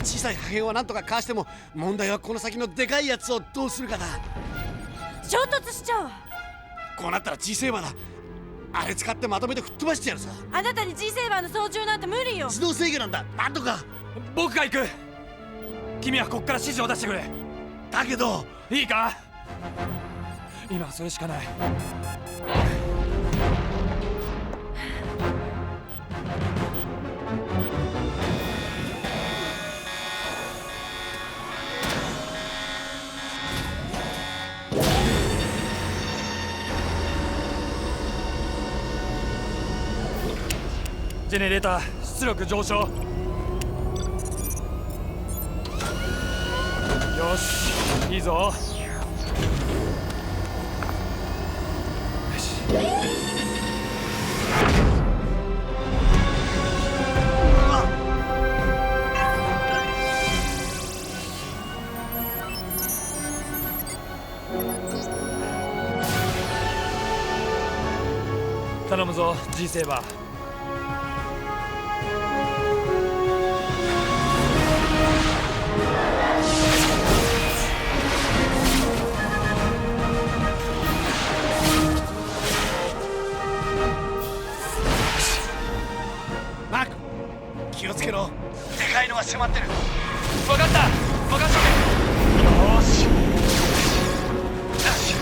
小さい破片はなんとかかわしても、問題はこの先のでかいやつをどうするかだ。衝突しちゃう。こうなったら G セーバーだ。あれ使ってまとめて吹っ飛ばしてやるさ。あなたに G セーバーの操縦なんて無理よ。自動制御なんだ。なんとか。僕が行く。君はこっから指示を出してくれ。だけどいいか、今はそれしかない。ジェネレーター出力上昇。よし、いいぞ。よし。頼むぞ G セーバー。マーク、気をつけろ。でかいのが迫ってる。分かった、任せて。よーし。よし。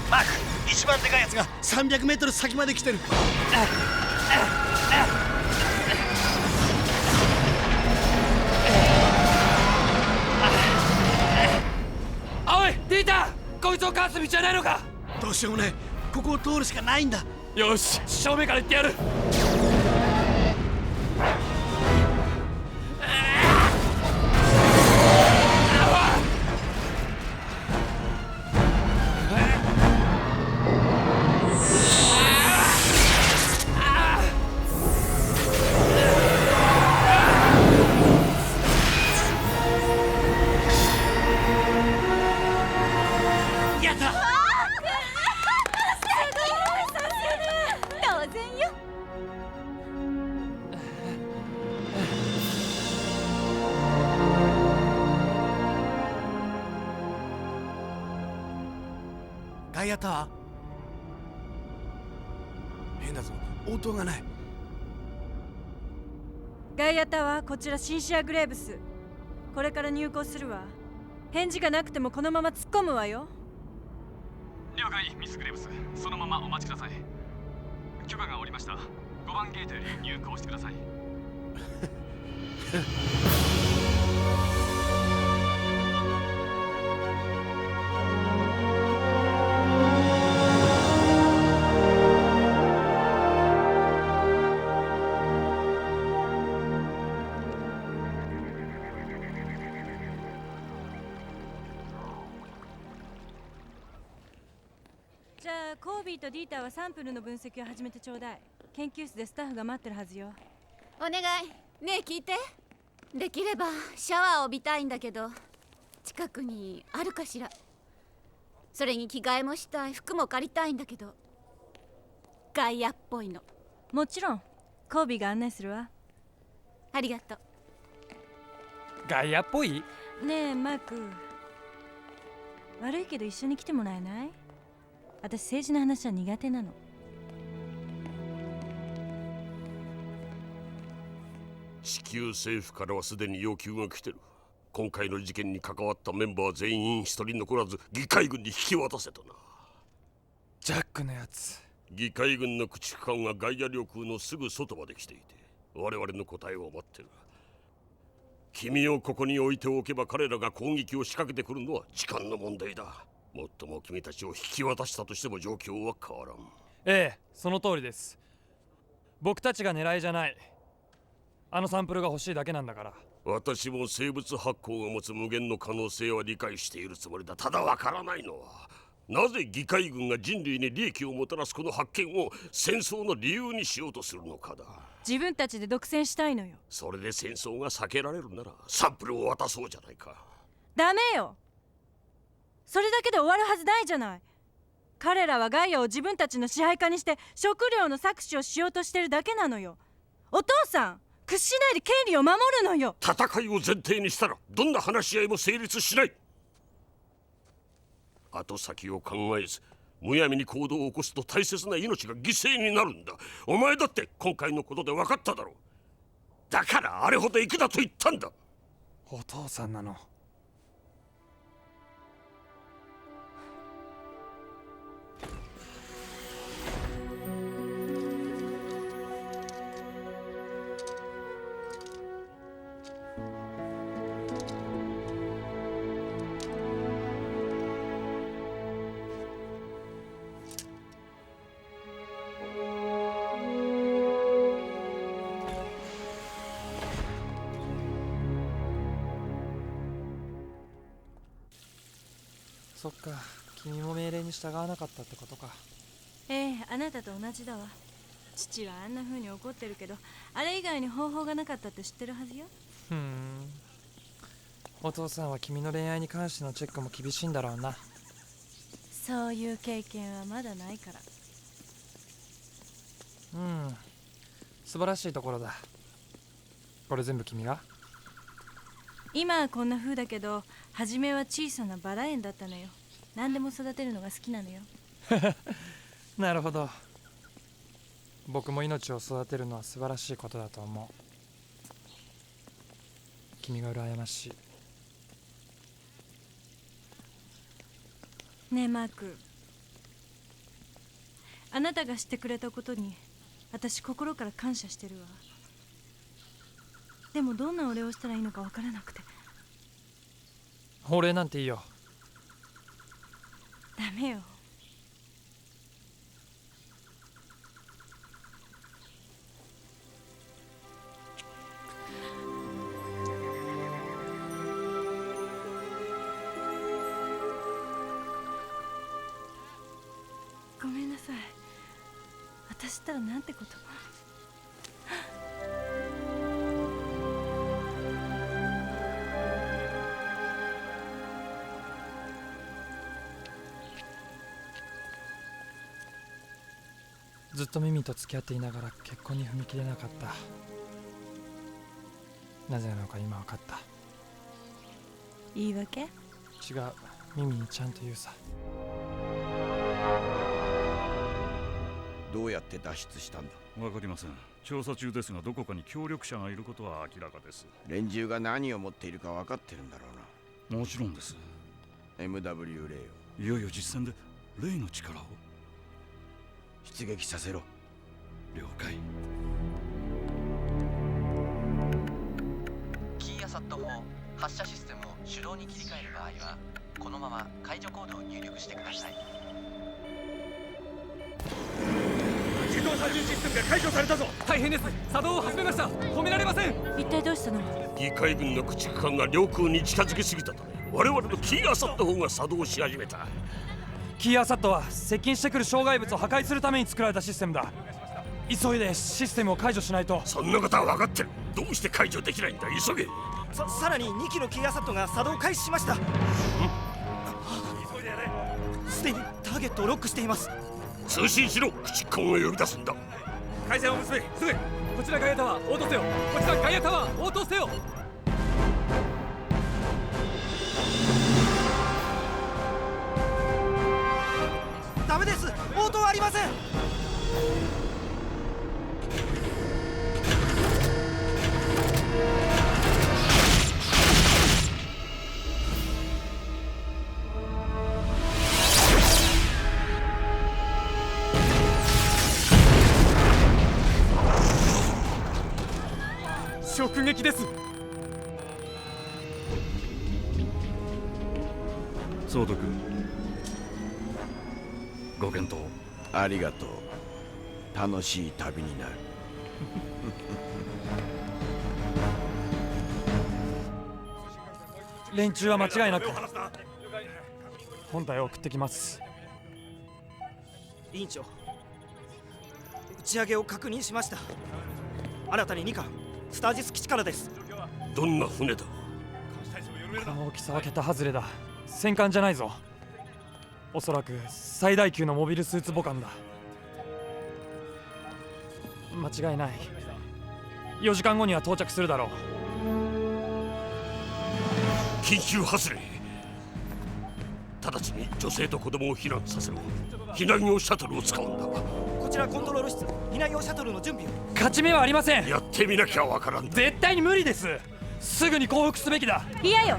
マーク、一番でかいやつが300メートル先まで来てる。おい、データ、こいつをかわす道はないのか？どうしようもねえ。ここを通るしかないんだ。よし、正面から行ってやる。ガイアタワー。変だぞ、応答がない。ガイアタワー、こちらシンシア・グレーブス。これから入港するわ。返事がなくてもこのまま突っ込むわよ。了解、ミス・グレーブス。そのままお待ちください。許可が下りました。5番ゲートより入港してください。じゃあコービーとディーターはサンプルの分析を始めてちょうだい。研究室でスタッフが待ってるはずよ。お願い。ねえ聞いて。できればシャワーを浴びたいんだけど、近くにあるかしら。それに着替えもしたい、服も借りたいんだけど、ガイアっぽいの。もちろんコービーが案内するわ。ありがとう。ガイアっぽい？ねえマーク、悪いけど一緒に来てもらえない？私政治の話は苦手なの。地球政府からはすでに要求が来てる。今回の事件に関わったメンバー全員一人残らず議会軍に引き渡せとな。ジャックのやつ。議会軍の駆逐艦はガイア領空のすぐ外まで来ていて、我々の答えを待ってる。君をここに置いておけば彼らが攻撃を仕掛けてくるのは時間の問題だ。もっとも君たちを引き渡したとしても状況は変わらん。ええ、その通りです。僕たちが狙いじゃない。あのサンプルが欲しいだけなんだから。私も生物発光が持つ無限の可能性は理解しているつもりだ。ただわからないのは、なぜ議会軍が人類に利益をもたらすこの発見を戦争の理由にしようとするのかだ。自分たちで独占したいのよ。それで戦争が避けられるならサンプルを渡そうじゃないか。ダメよ。それだけで終わるはずないじゃない。彼らはガイアを自分たちの支配下にして食料の搾取をしようとしてるだけなのよ。お父さん、屈しないで権利を守るのよ。戦いを前提にしたらどんな話し合いも成立しない。後先を考えずむやみに行動を起こすと大切な命が犠牲になるんだ。お前だって今回のことで分かっただろう。だからあれほど行くなと言ったんだ。お父さんなの？そっか、君も命令に従わなかったってことか。ええ、あなたと同じだわ。父はあんな風に怒ってるけど、あれ以外に方法がなかったって知ってるはずよ。お父さんは君の恋愛に関してのチェックも厳しいんだろうな。そういう経験はまだないから。素晴らしいところだ。これ全部君が？今はこんな風だけど、初めは小さなバラ園だったのよ。何でも育てるのが好きなのよ。なるほど。僕も命を育てるのは素晴らしいことだと思う。君が羨ましい。ねえマーク、あなたがしてくれたことに私心から感謝してるわ。でもどんなお礼をしたらいいのかわからなくて。お礼なんていいよ。ダメよ。ごめんなさい。私ったらなんてこと。ずっとミミと付き合っていながら結婚に踏み切れなかった。なぜなのか今分かった。言い訳？違う、ミミにちゃんと言うさ。どうやって脱出したんだ？わかりません。調査中ですが、どこかに協力者がいることは明らかです。連中が何を持っているか分かってるんだろうな。もちろんです。 MW レイをいよいよ実戦でレイの力を出撃させろ。了解。発射システムを手動に切り替える場合はこのまま解除コードを入力してください。自動操縦システムが解除されたぞ。大変です。作動を始めました。止められません。一体どうしたの？議会軍の駆逐艦が領空に近づきすぎたため、我々のキーアサット砲が作動し始めた。キーアサットは接近してくる障害物を破壊するために作られたシステムだ。急いでシステムを解除しないと。そんなことは分かってる。どうして解除できないんだ。急げ。さらに2機のキーアサットが作動開始しました。すでにターゲットをロックしています。通信しろ。駆逐艦を呼び出すんだ。回線を結べ。すぐ。こちらガイアタワー応答せよ。こちらガイアタワー応答せよ。ダメです。応答ありません。直撃です。総督、ご検討ありがとう。楽しい旅になる。連中は間違いなく本体を送ってきます。委員長、打ち上げを確認しました。新たに2艦スタージス基地からです。どんな船だ。この大きさは桁外れだ。戦艦じゃないぞ。おそらく最大級のモビルスーツ母艦だ。間違いない。4時間後には到着するだろう。緊急発令。直ちに女性と子供を避難させろ。避難用シャトルを使うんだ。こちらコントロール室、避難用シャトルの準備を。勝ち目はありません。やってみなきゃわからん。絶対に無理です。すぐに降伏すべきだ。嫌よ。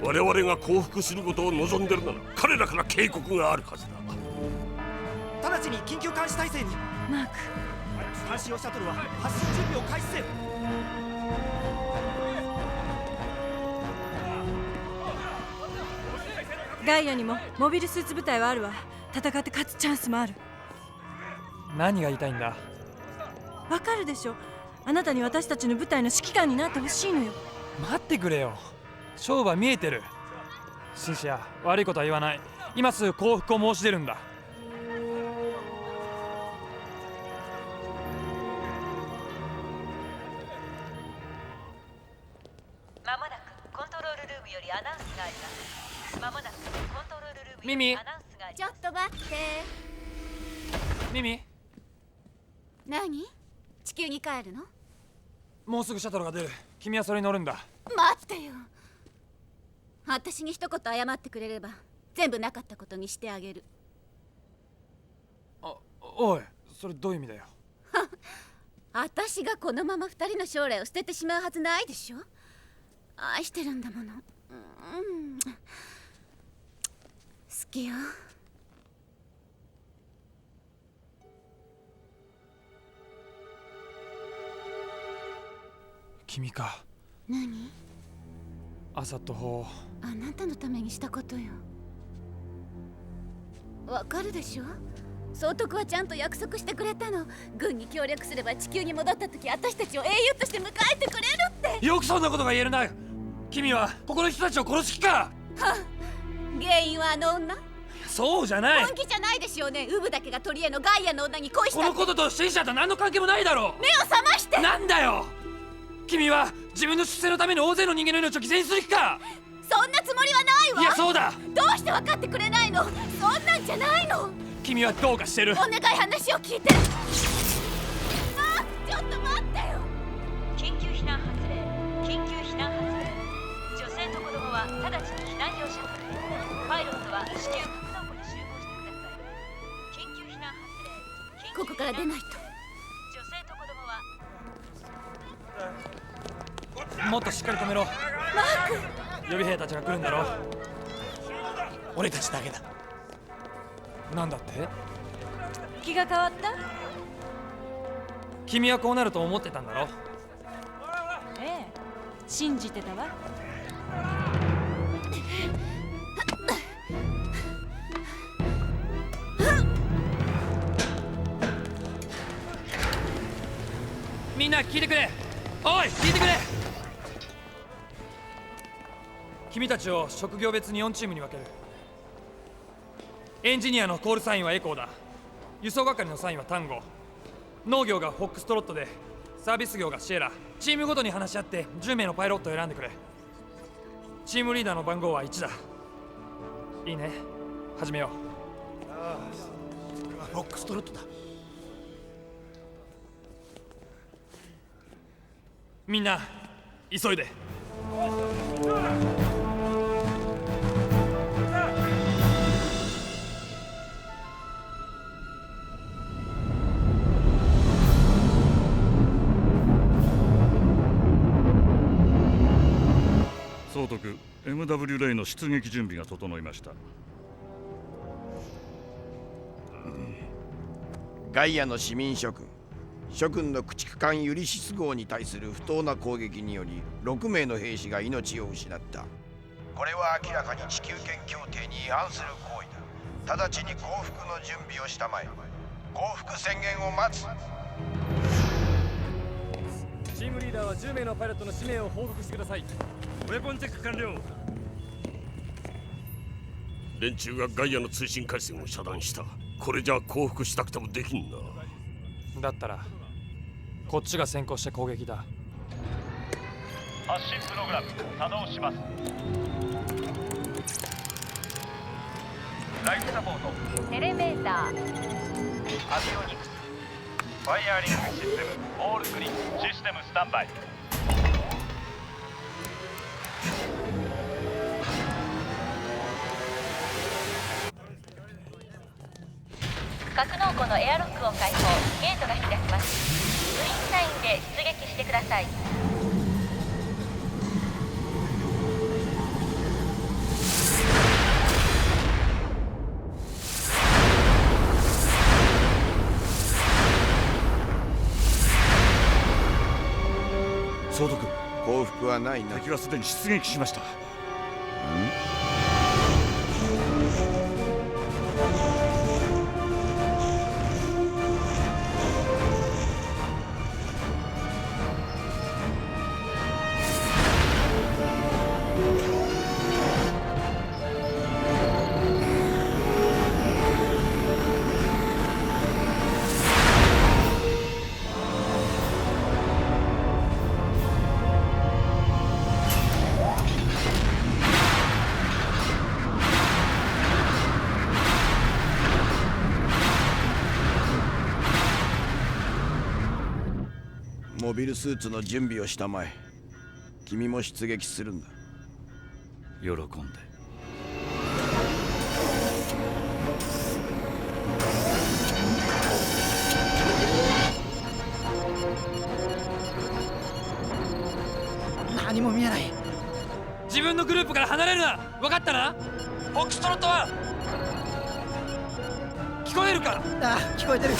我々が降伏することを望んでるなら彼らから警告があるはずだ。直ちに緊急監視体制に。マーク、監視用シャトルは発進準備を開始せよ。ガイアにもモビルスーツ部隊はあるわ。戦って勝つチャンスもある。何が言いたいんだ。わかるでしょ。あなたに私たちの部隊の指揮官になってほしいのよ。待ってくれよ。勝負は見えてる。シンシア、悪いことは言わない。今すぐ降伏を申し出るんだ。まもなくコントロールルームよりアナウンスがあります。まもなくコントロールルームミミ、よりアナウンスがあります。ちょっと待って。ミミ、何？地球に帰るの？もうすぐシャトルが出る。君はそれに乗るんだ。待ってよ。私に一言謝ってくれれば全部なかったことにしてあげる。おい、それどういう意味だよ。私がこのまま二人の将来を捨ててしまうはずないでしょ。愛してるんだもの。好きよ。君か。何？アサット砲。あなたのためにしたことよ。わかるでしょ。総督はちゃんと約束してくれたの。軍に協力すれば地球に戻った時私たちを英雄として迎えてくれるって。よくそんなことが言えるな。君はここの人たちを殺す気か。は原因はあの女？そうじゃない。本気じゃないでしょうね。ウブだけが取り柄のガイアの女に恋したって。このこととシンシアと何の関係もないだろう。目を覚まして。なんだよ。君は自分の出世のために大勢の人間の命を犠牲にする気か。そんなつもりはないわ。いや、そうだ。どうして分かってくれないの？そんなんじゃないの。君はどうかしてる。お願い、話を聞いて。ちょっと待ってよ。緊急避難発令。緊急避難発令。女性と子供は直ちに避難用シャトルへ。パイロットは至急格納庫に集合してください。緊急避難発令。ここから出ないと。女性と子供はもっとしっかり止めろ。マーク。予備兵たちが来るんだろ。俺たちだけだ。なんだって？気が変わった？君はこうなると思ってたんだろ。ええ、信じてたわ。な聞いてくれ。おい聞いてくれ。君たちを職業別に4チームに分ける。エンジニアのコールサインはエコーだ。輸送係のサインはタンゴ。農業がフォックストロットで、サービス業がシエラ。チームごとに話し合って10名のパイロットを選んでくれ。チームリーダーの番号は1だ。いいね、始めよう。ああ、フォックストロットだ。みんな急いで。総督、 MW レイの出撃準備が整いました。ガイアの市民諸君、諸君の駆逐艦ユリシス号に対する不当な攻撃により6名の兵士が命を失った。これは明らかに地球圏協定に違反する行為だ。直ちに降伏の準備をしたまえ。降伏宣言を待つ。チームリーダーは10名のパイロットの氏名を報告してください。ウェポンチェック完了。連中がガイアの通信回線を遮断した。これじゃ降伏したくてもできんな。だったらこっちが先行して攻撃だ。発進プログラム作動します。ライフサポート、エレベーター、アビオニクス、ファイアリングシステムオールクリーン、システムスタンバイ。格納庫のエアロックを開放、ゲートが開きます。グリーンサインで出撃してください。総督、降伏はないな。敵はすでに出撃しました。モビルスーツの準備をしたまえ。君も出撃するんだ。喜んで。何も見えない。自分のグループから離れるな。分かったな。フォックストロットは聞こえるか。ああ、聞こえてる。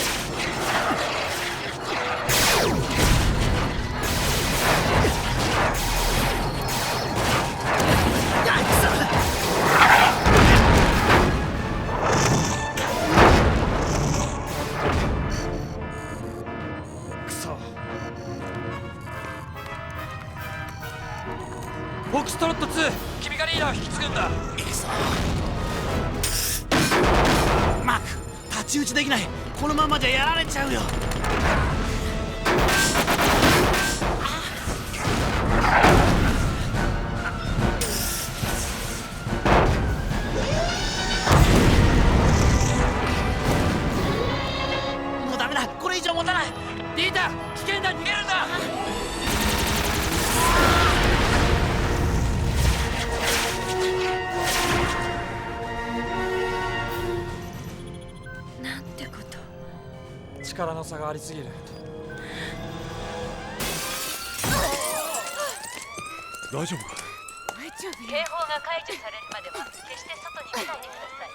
くそ。フォックストロット2、君がリーダーを引き継ぐんだ。いいぞ。マーク、太刀打ちできない。このままじゃやられちゃうよ。もうダメだ。これ以上持たない。リーダー、危険だ。逃げるんだ。なんてこと。力の差がありすぎる。大丈夫か。大丈夫。警報が解除されるまでは決して外に出ないでください。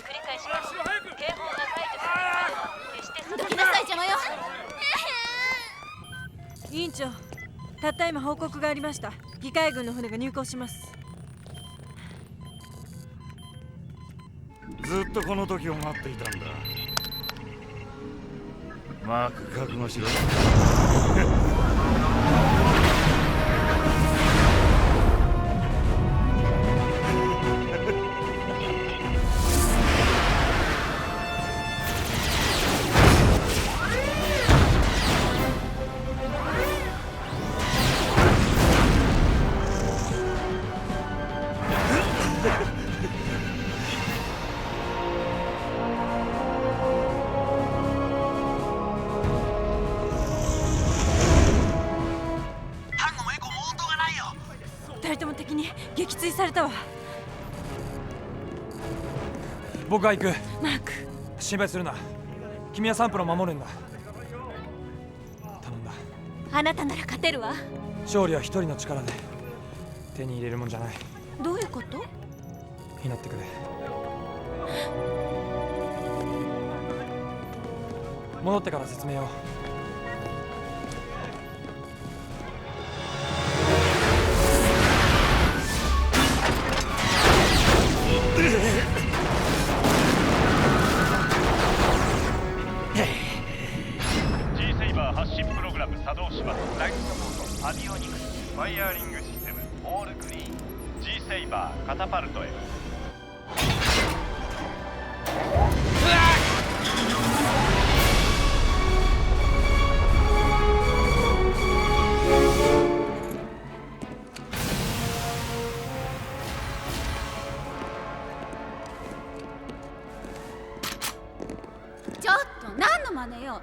繰り返します。警報が解除されるまでは決して外にどきなさい、邪魔よ。委員長、たった今報告がありました。議会軍の船が入港します。ずっとこの時を待っていたんだ。マーク、覚悟しろ。2人とも敵に撃墜されたわ。僕が行く。マーク、心配するな。君はサンプルを守るんだ。頼んだ。あなたなら勝てるわ。勝利は一人の力で手に入れるもんじゃない。どういうこと？祈ってくれ。戻ってから説明を。G セイバー発進プログラム作動します。ライトサポートアビオニクスファイヤーリングシステムオールクリーン。 G セイバーカタパルトへ。ちょっと何の真似よ。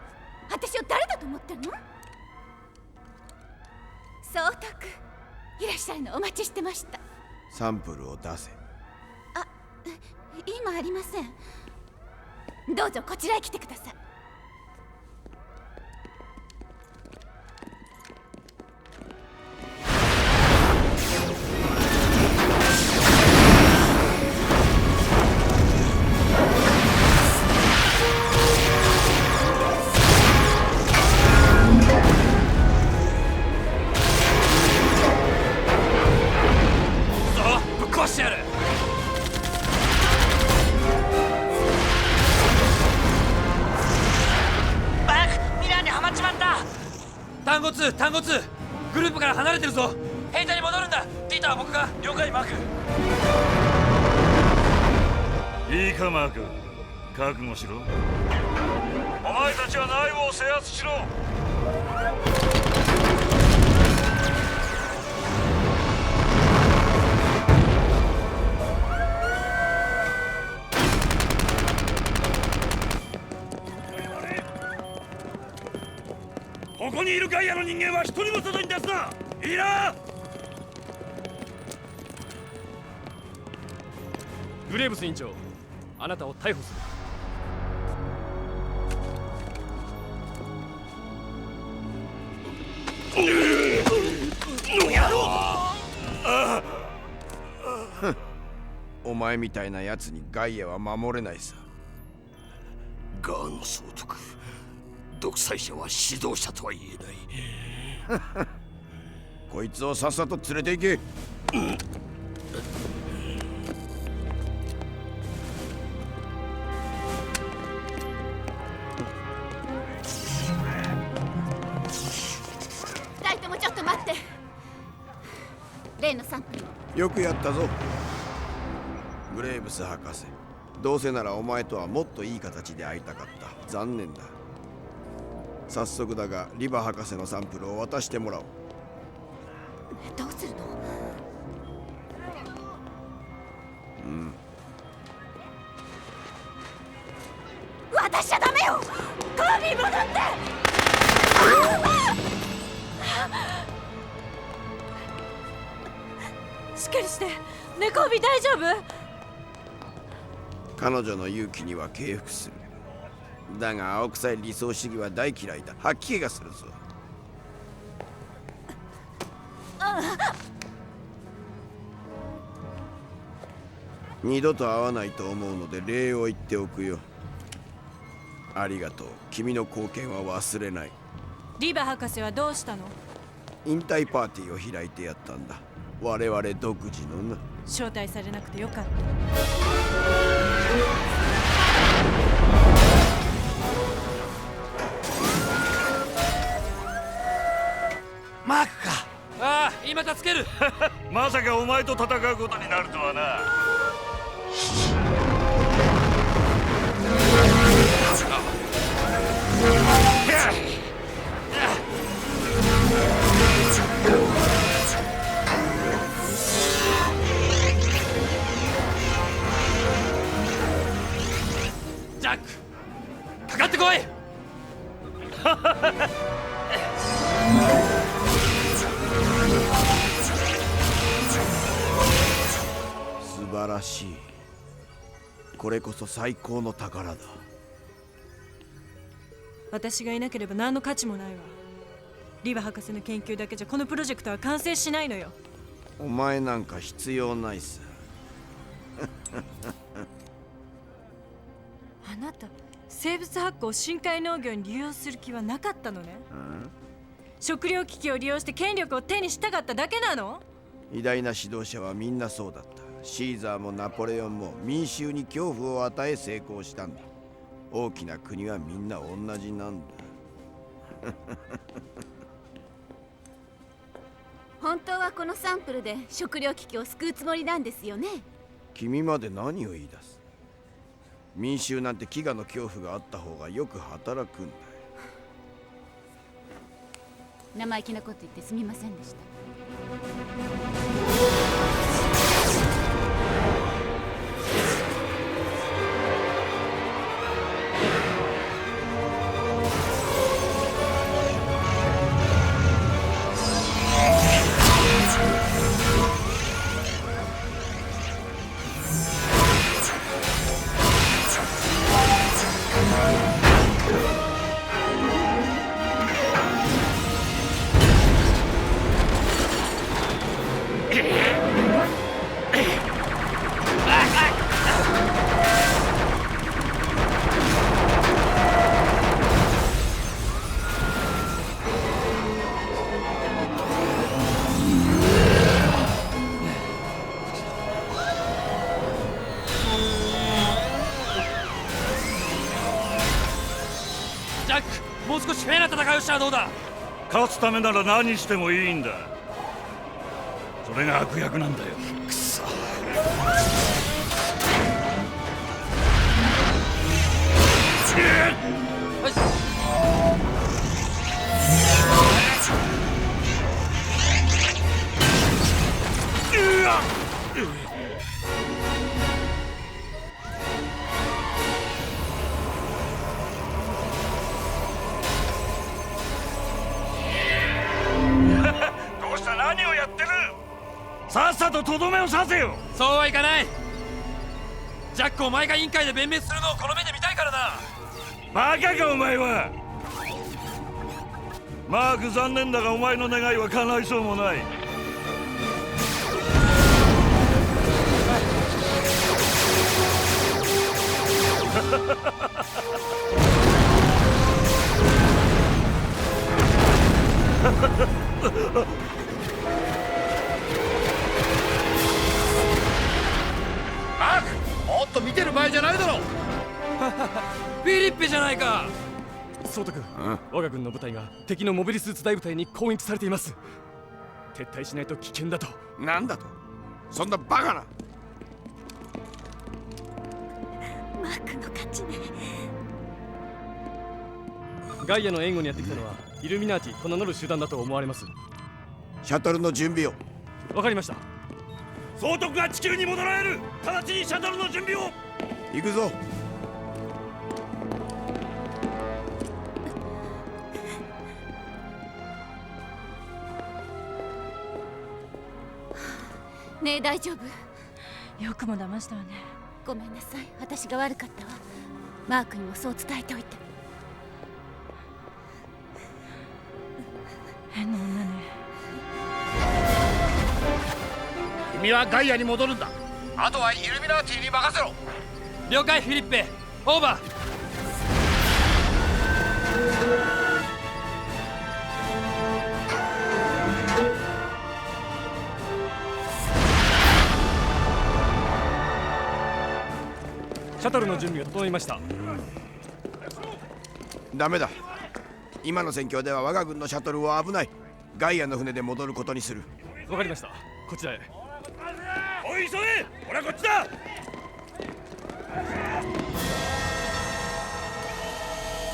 私を誰だと思ってるの？総督、いらっしゃるのお待ちしてました。サンプルを出せ。今ありません。どうぞこちらへ来てください。ぶっ壊してやる。バーク、ミラーにはまっちまった。単語2、単語2、グループから離れてるぞ。兵隊に戻るんだ。ピーターは僕が。了解、マーク。いいかマーク、覚悟しろ。お前たちは内部を制圧しろ。ここにいるガイアの人間は一人も外に出すな。いいな。グレーブス委員長、あなたを逮捕する。お前みたいなやつにガイアは守れないさ。ガーの総督、独裁者は指導者とは言えない。こいつをさっさと連れて行け。2人ともちょっと待って。例のサンプルを。よくやったぞグレーブス博士。どうせならお前とはもっといい形で会いたかった。残念だ。早速だがリバ博士のサンプルを渡してもらおう。どうするの？渡しちゃダメよ。カービィ戻って。しっかりして。猫帯大丈夫？彼女の勇気には敬服する。だが青臭い理想主義は大嫌いだ。吐き気がするぞ。二度と会わないと思うので礼を言っておくよ。ありがとう。君の貢献は忘れない。リバ博士はどうしたの？引退パーティーを開いてやったんだ。我々独自のな。招待されなくてよかった。マークか。ああ、今助ける。まさかお前と戦うことになるとはな。ジャック、かかってこい。素晴らしい。これこそ最高の宝だ。私がいなければ何の価値もないわ。リバ博士の研究だけじゃこのプロジェクトは完成しないのよ。お前なんか必要ないさ。あなた生物発酵を深海農業に利用する気はなかったのね。食糧危機を利用して権力を手にしたかっただけなの？偉大な指導者はみんなそうだった。シーザーもナポレオンも民衆に恐怖を与え成功したんだ。大きな国はみんな同じなんだ。本当はこのサンプルで食糧危機を救うつもりなんですよね。君まで何を言い出す。民衆なんて飢餓の恐怖があった方がよく働くんだ。生意気なこと言ってすみませんでした。もう少しフェアな戦いをしたらどうだ。勝つためなら何してもいいんだ。それが悪役なんだよ。くそ。どうした？何をやってる？さっさととどめを刺せよ。そうはいかない。ジャック、お前が委員会で弁明するのをこの目で見たいからな。バカかお前は。マーク、残念だがお前の願いは叶いそうもない。マーク、もっと見てる場合じゃないだろ。フィリッペじゃないか。ソート君、我が軍の部隊が敵のモビルスーツ大部隊に攻撃されています。撤退しないと危険だと。なんだと？そんなバカな。マークの勝ちね。ガイアの援護にやってきたのはイルミナーティと名乗る集団だと思われます。シャトルの準備を。わかりました。総督が地球に戻られる。直ちにシャトルの準備を。行くぞ。ねえ、大丈夫？よくも騙したわね。ごめんなさい、私が悪かったわ。マークにもそう伝えておいて。変な女ね。君はガイアに戻るんだ。あとはイルミナーティに任せろ。了解、フィリッペ。オーバー。シャトルの準備が整いました。ダメだ。今の戦況では我が軍のシャトルは危ない。ガイアの船で戻ることにする。わかりました。こちらへ。おい急げ、ほらこっちだ。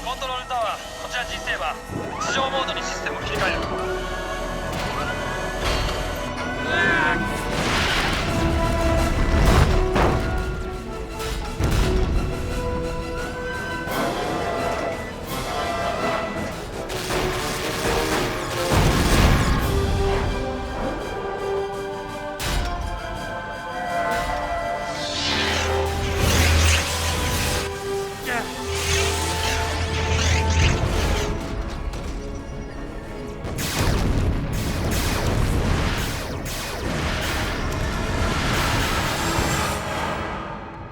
コントロールタワー、こちら G セーバー、地上モードにシステムを切り替える。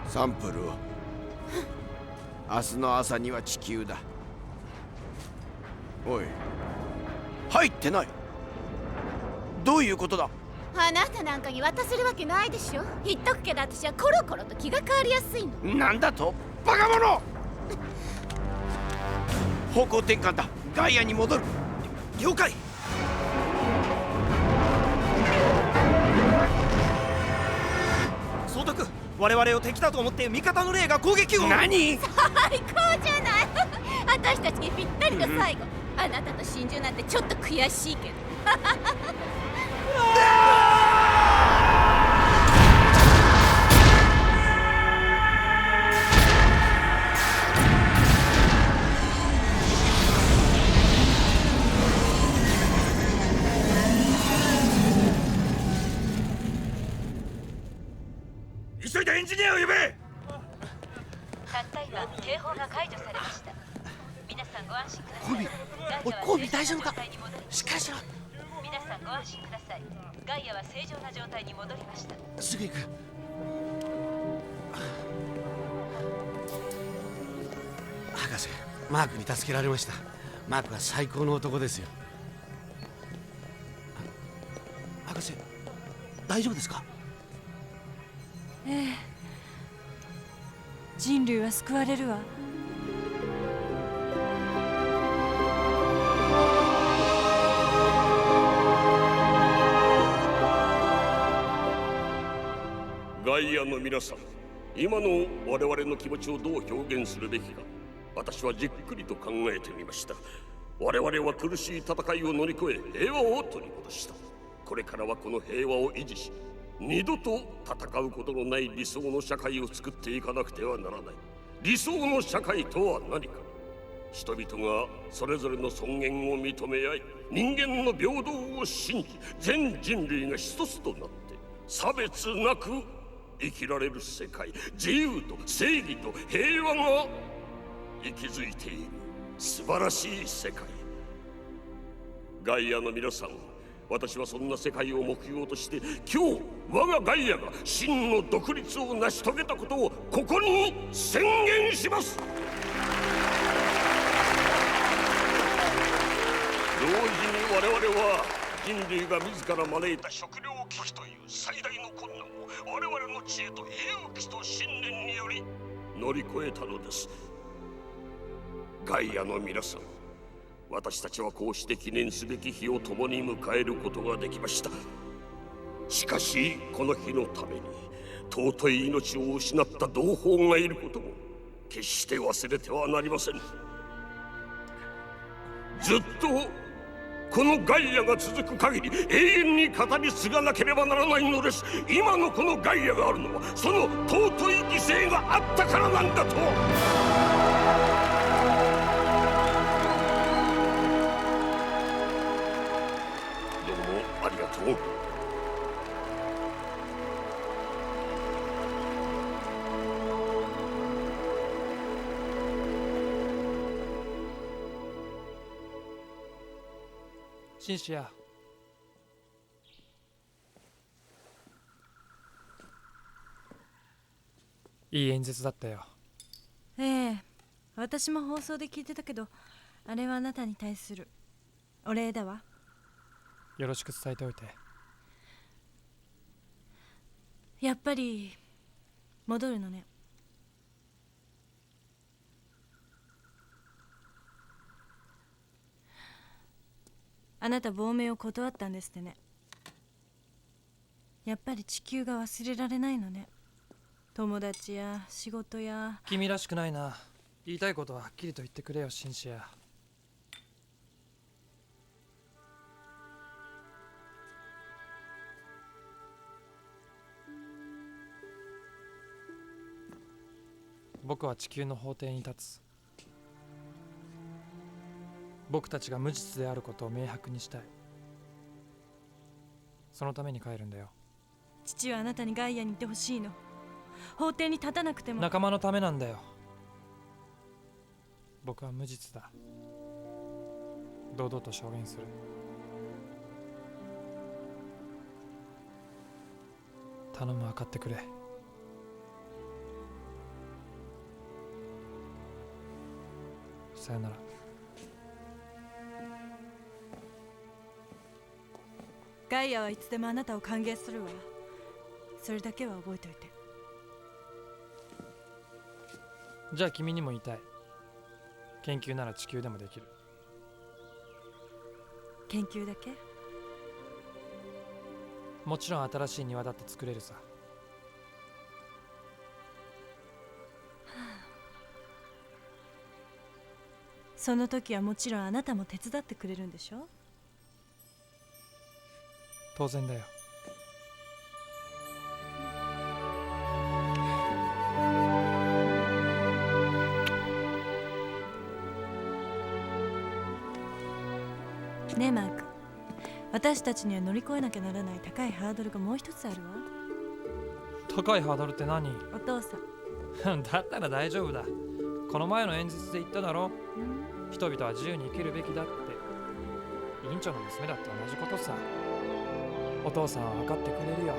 サンプルを。明日の朝には地球だ。おい、入ってない。どういうことだ。あなたなんかに渡せるわけないでしょ。言っとくけど私はコロコロと気が変わりやすいの。なんだと、バカ者。方向転換だ。ガイアに戻る。了解。総督、我々を敵だと思って味方の霊が攻撃を。何？最高じゃない私たちにぴったりの最後、あなたと心中なんてちょっと悔しいけど急いでエンジニアを呼べ。たった今警報が解除されました。皆さんご安心ください。コビ、おいコビ大丈夫か。しっかりしろ。皆さんご安心ください。ガイアは正常な状態に戻りました。すぐ行く。博士、マークに助けられました。マークは最高の男ですよ。博士、大丈夫ですか。ええ、人類は救われるわ。ガイアの皆さん、今の我々の気持ちをどう表現するべきか、私はじっくりと考えてみました。我々は苦しい戦いを乗り越え平和を取り戻した。これからはこの平和を維持し、二度と戦うことのない理想の社会を作っていかなくてはならない。理想の社会とは何か。人々がそれぞれの尊厳を認め合い、人間の平等を信じ、全人類が一つとなって差別なく生きられる世界。自由と正義と平和が息づいている素晴らしい世界。ガイアの皆さん、私はそんな世界を目標として今日我がガイアが真の独立を成し遂げたことをここに宣言します。同時に我々は人類が自ら招いた食糧危機という最大の困難を我々の知恵と勇気と信念により乗り越えたのです。ガイアの皆さん、私たちはこうして記念すべき日を共に迎えることができました。しかしこの日のために尊い命を失った同胞がいることも決して忘れてはなりません。ずっとこのガイアが続く限り永遠に語り継がなければならないのです。今のこのガイアがあるのはその尊い犠牲があったからなんだと。どうもありがとう。シンシア、いい演説だったよ。ええ、私も放送で聞いてたけど、あれはあなたに対するお礼だわ。よろしく伝えておいて。やっぱり戻るのね。あなた亡命を断ったんですってね。やっぱり地球が忘れられないのね。友達や仕事や。君らしくないな。言いたいことははっきりと言ってくれよ、シンシア。僕は地球の法廷に立つ。僕たちが無実であることを明白にしたい。そのために帰るんだよ。父はあなたにガイアにいてほしいの。法廷に立たなくても。仲間のためなんだよ。僕は無実だ。堂々と証言する。頼む、分かってくれ。さよなら。ガイアはいつでもあなたを歓迎するわ。それだけは覚えておいて。じゃあ君にも言いたい。研究なら地球でもできる。研究だけ？もちろん新しい庭だって作れるさ。その時はもちろんあなたも手伝ってくれるんでしょ？当然だよ。ねえマーク、私たちには乗り越えなきゃならない高いハードルがもう一つあるわ。高いハードルって何？お父さん。だったら大丈夫だ。この前の演説で言っただろ。人々は自由に生きるべきだって。委員長の娘だって同じことさ。お父さんは分かってくれるよ。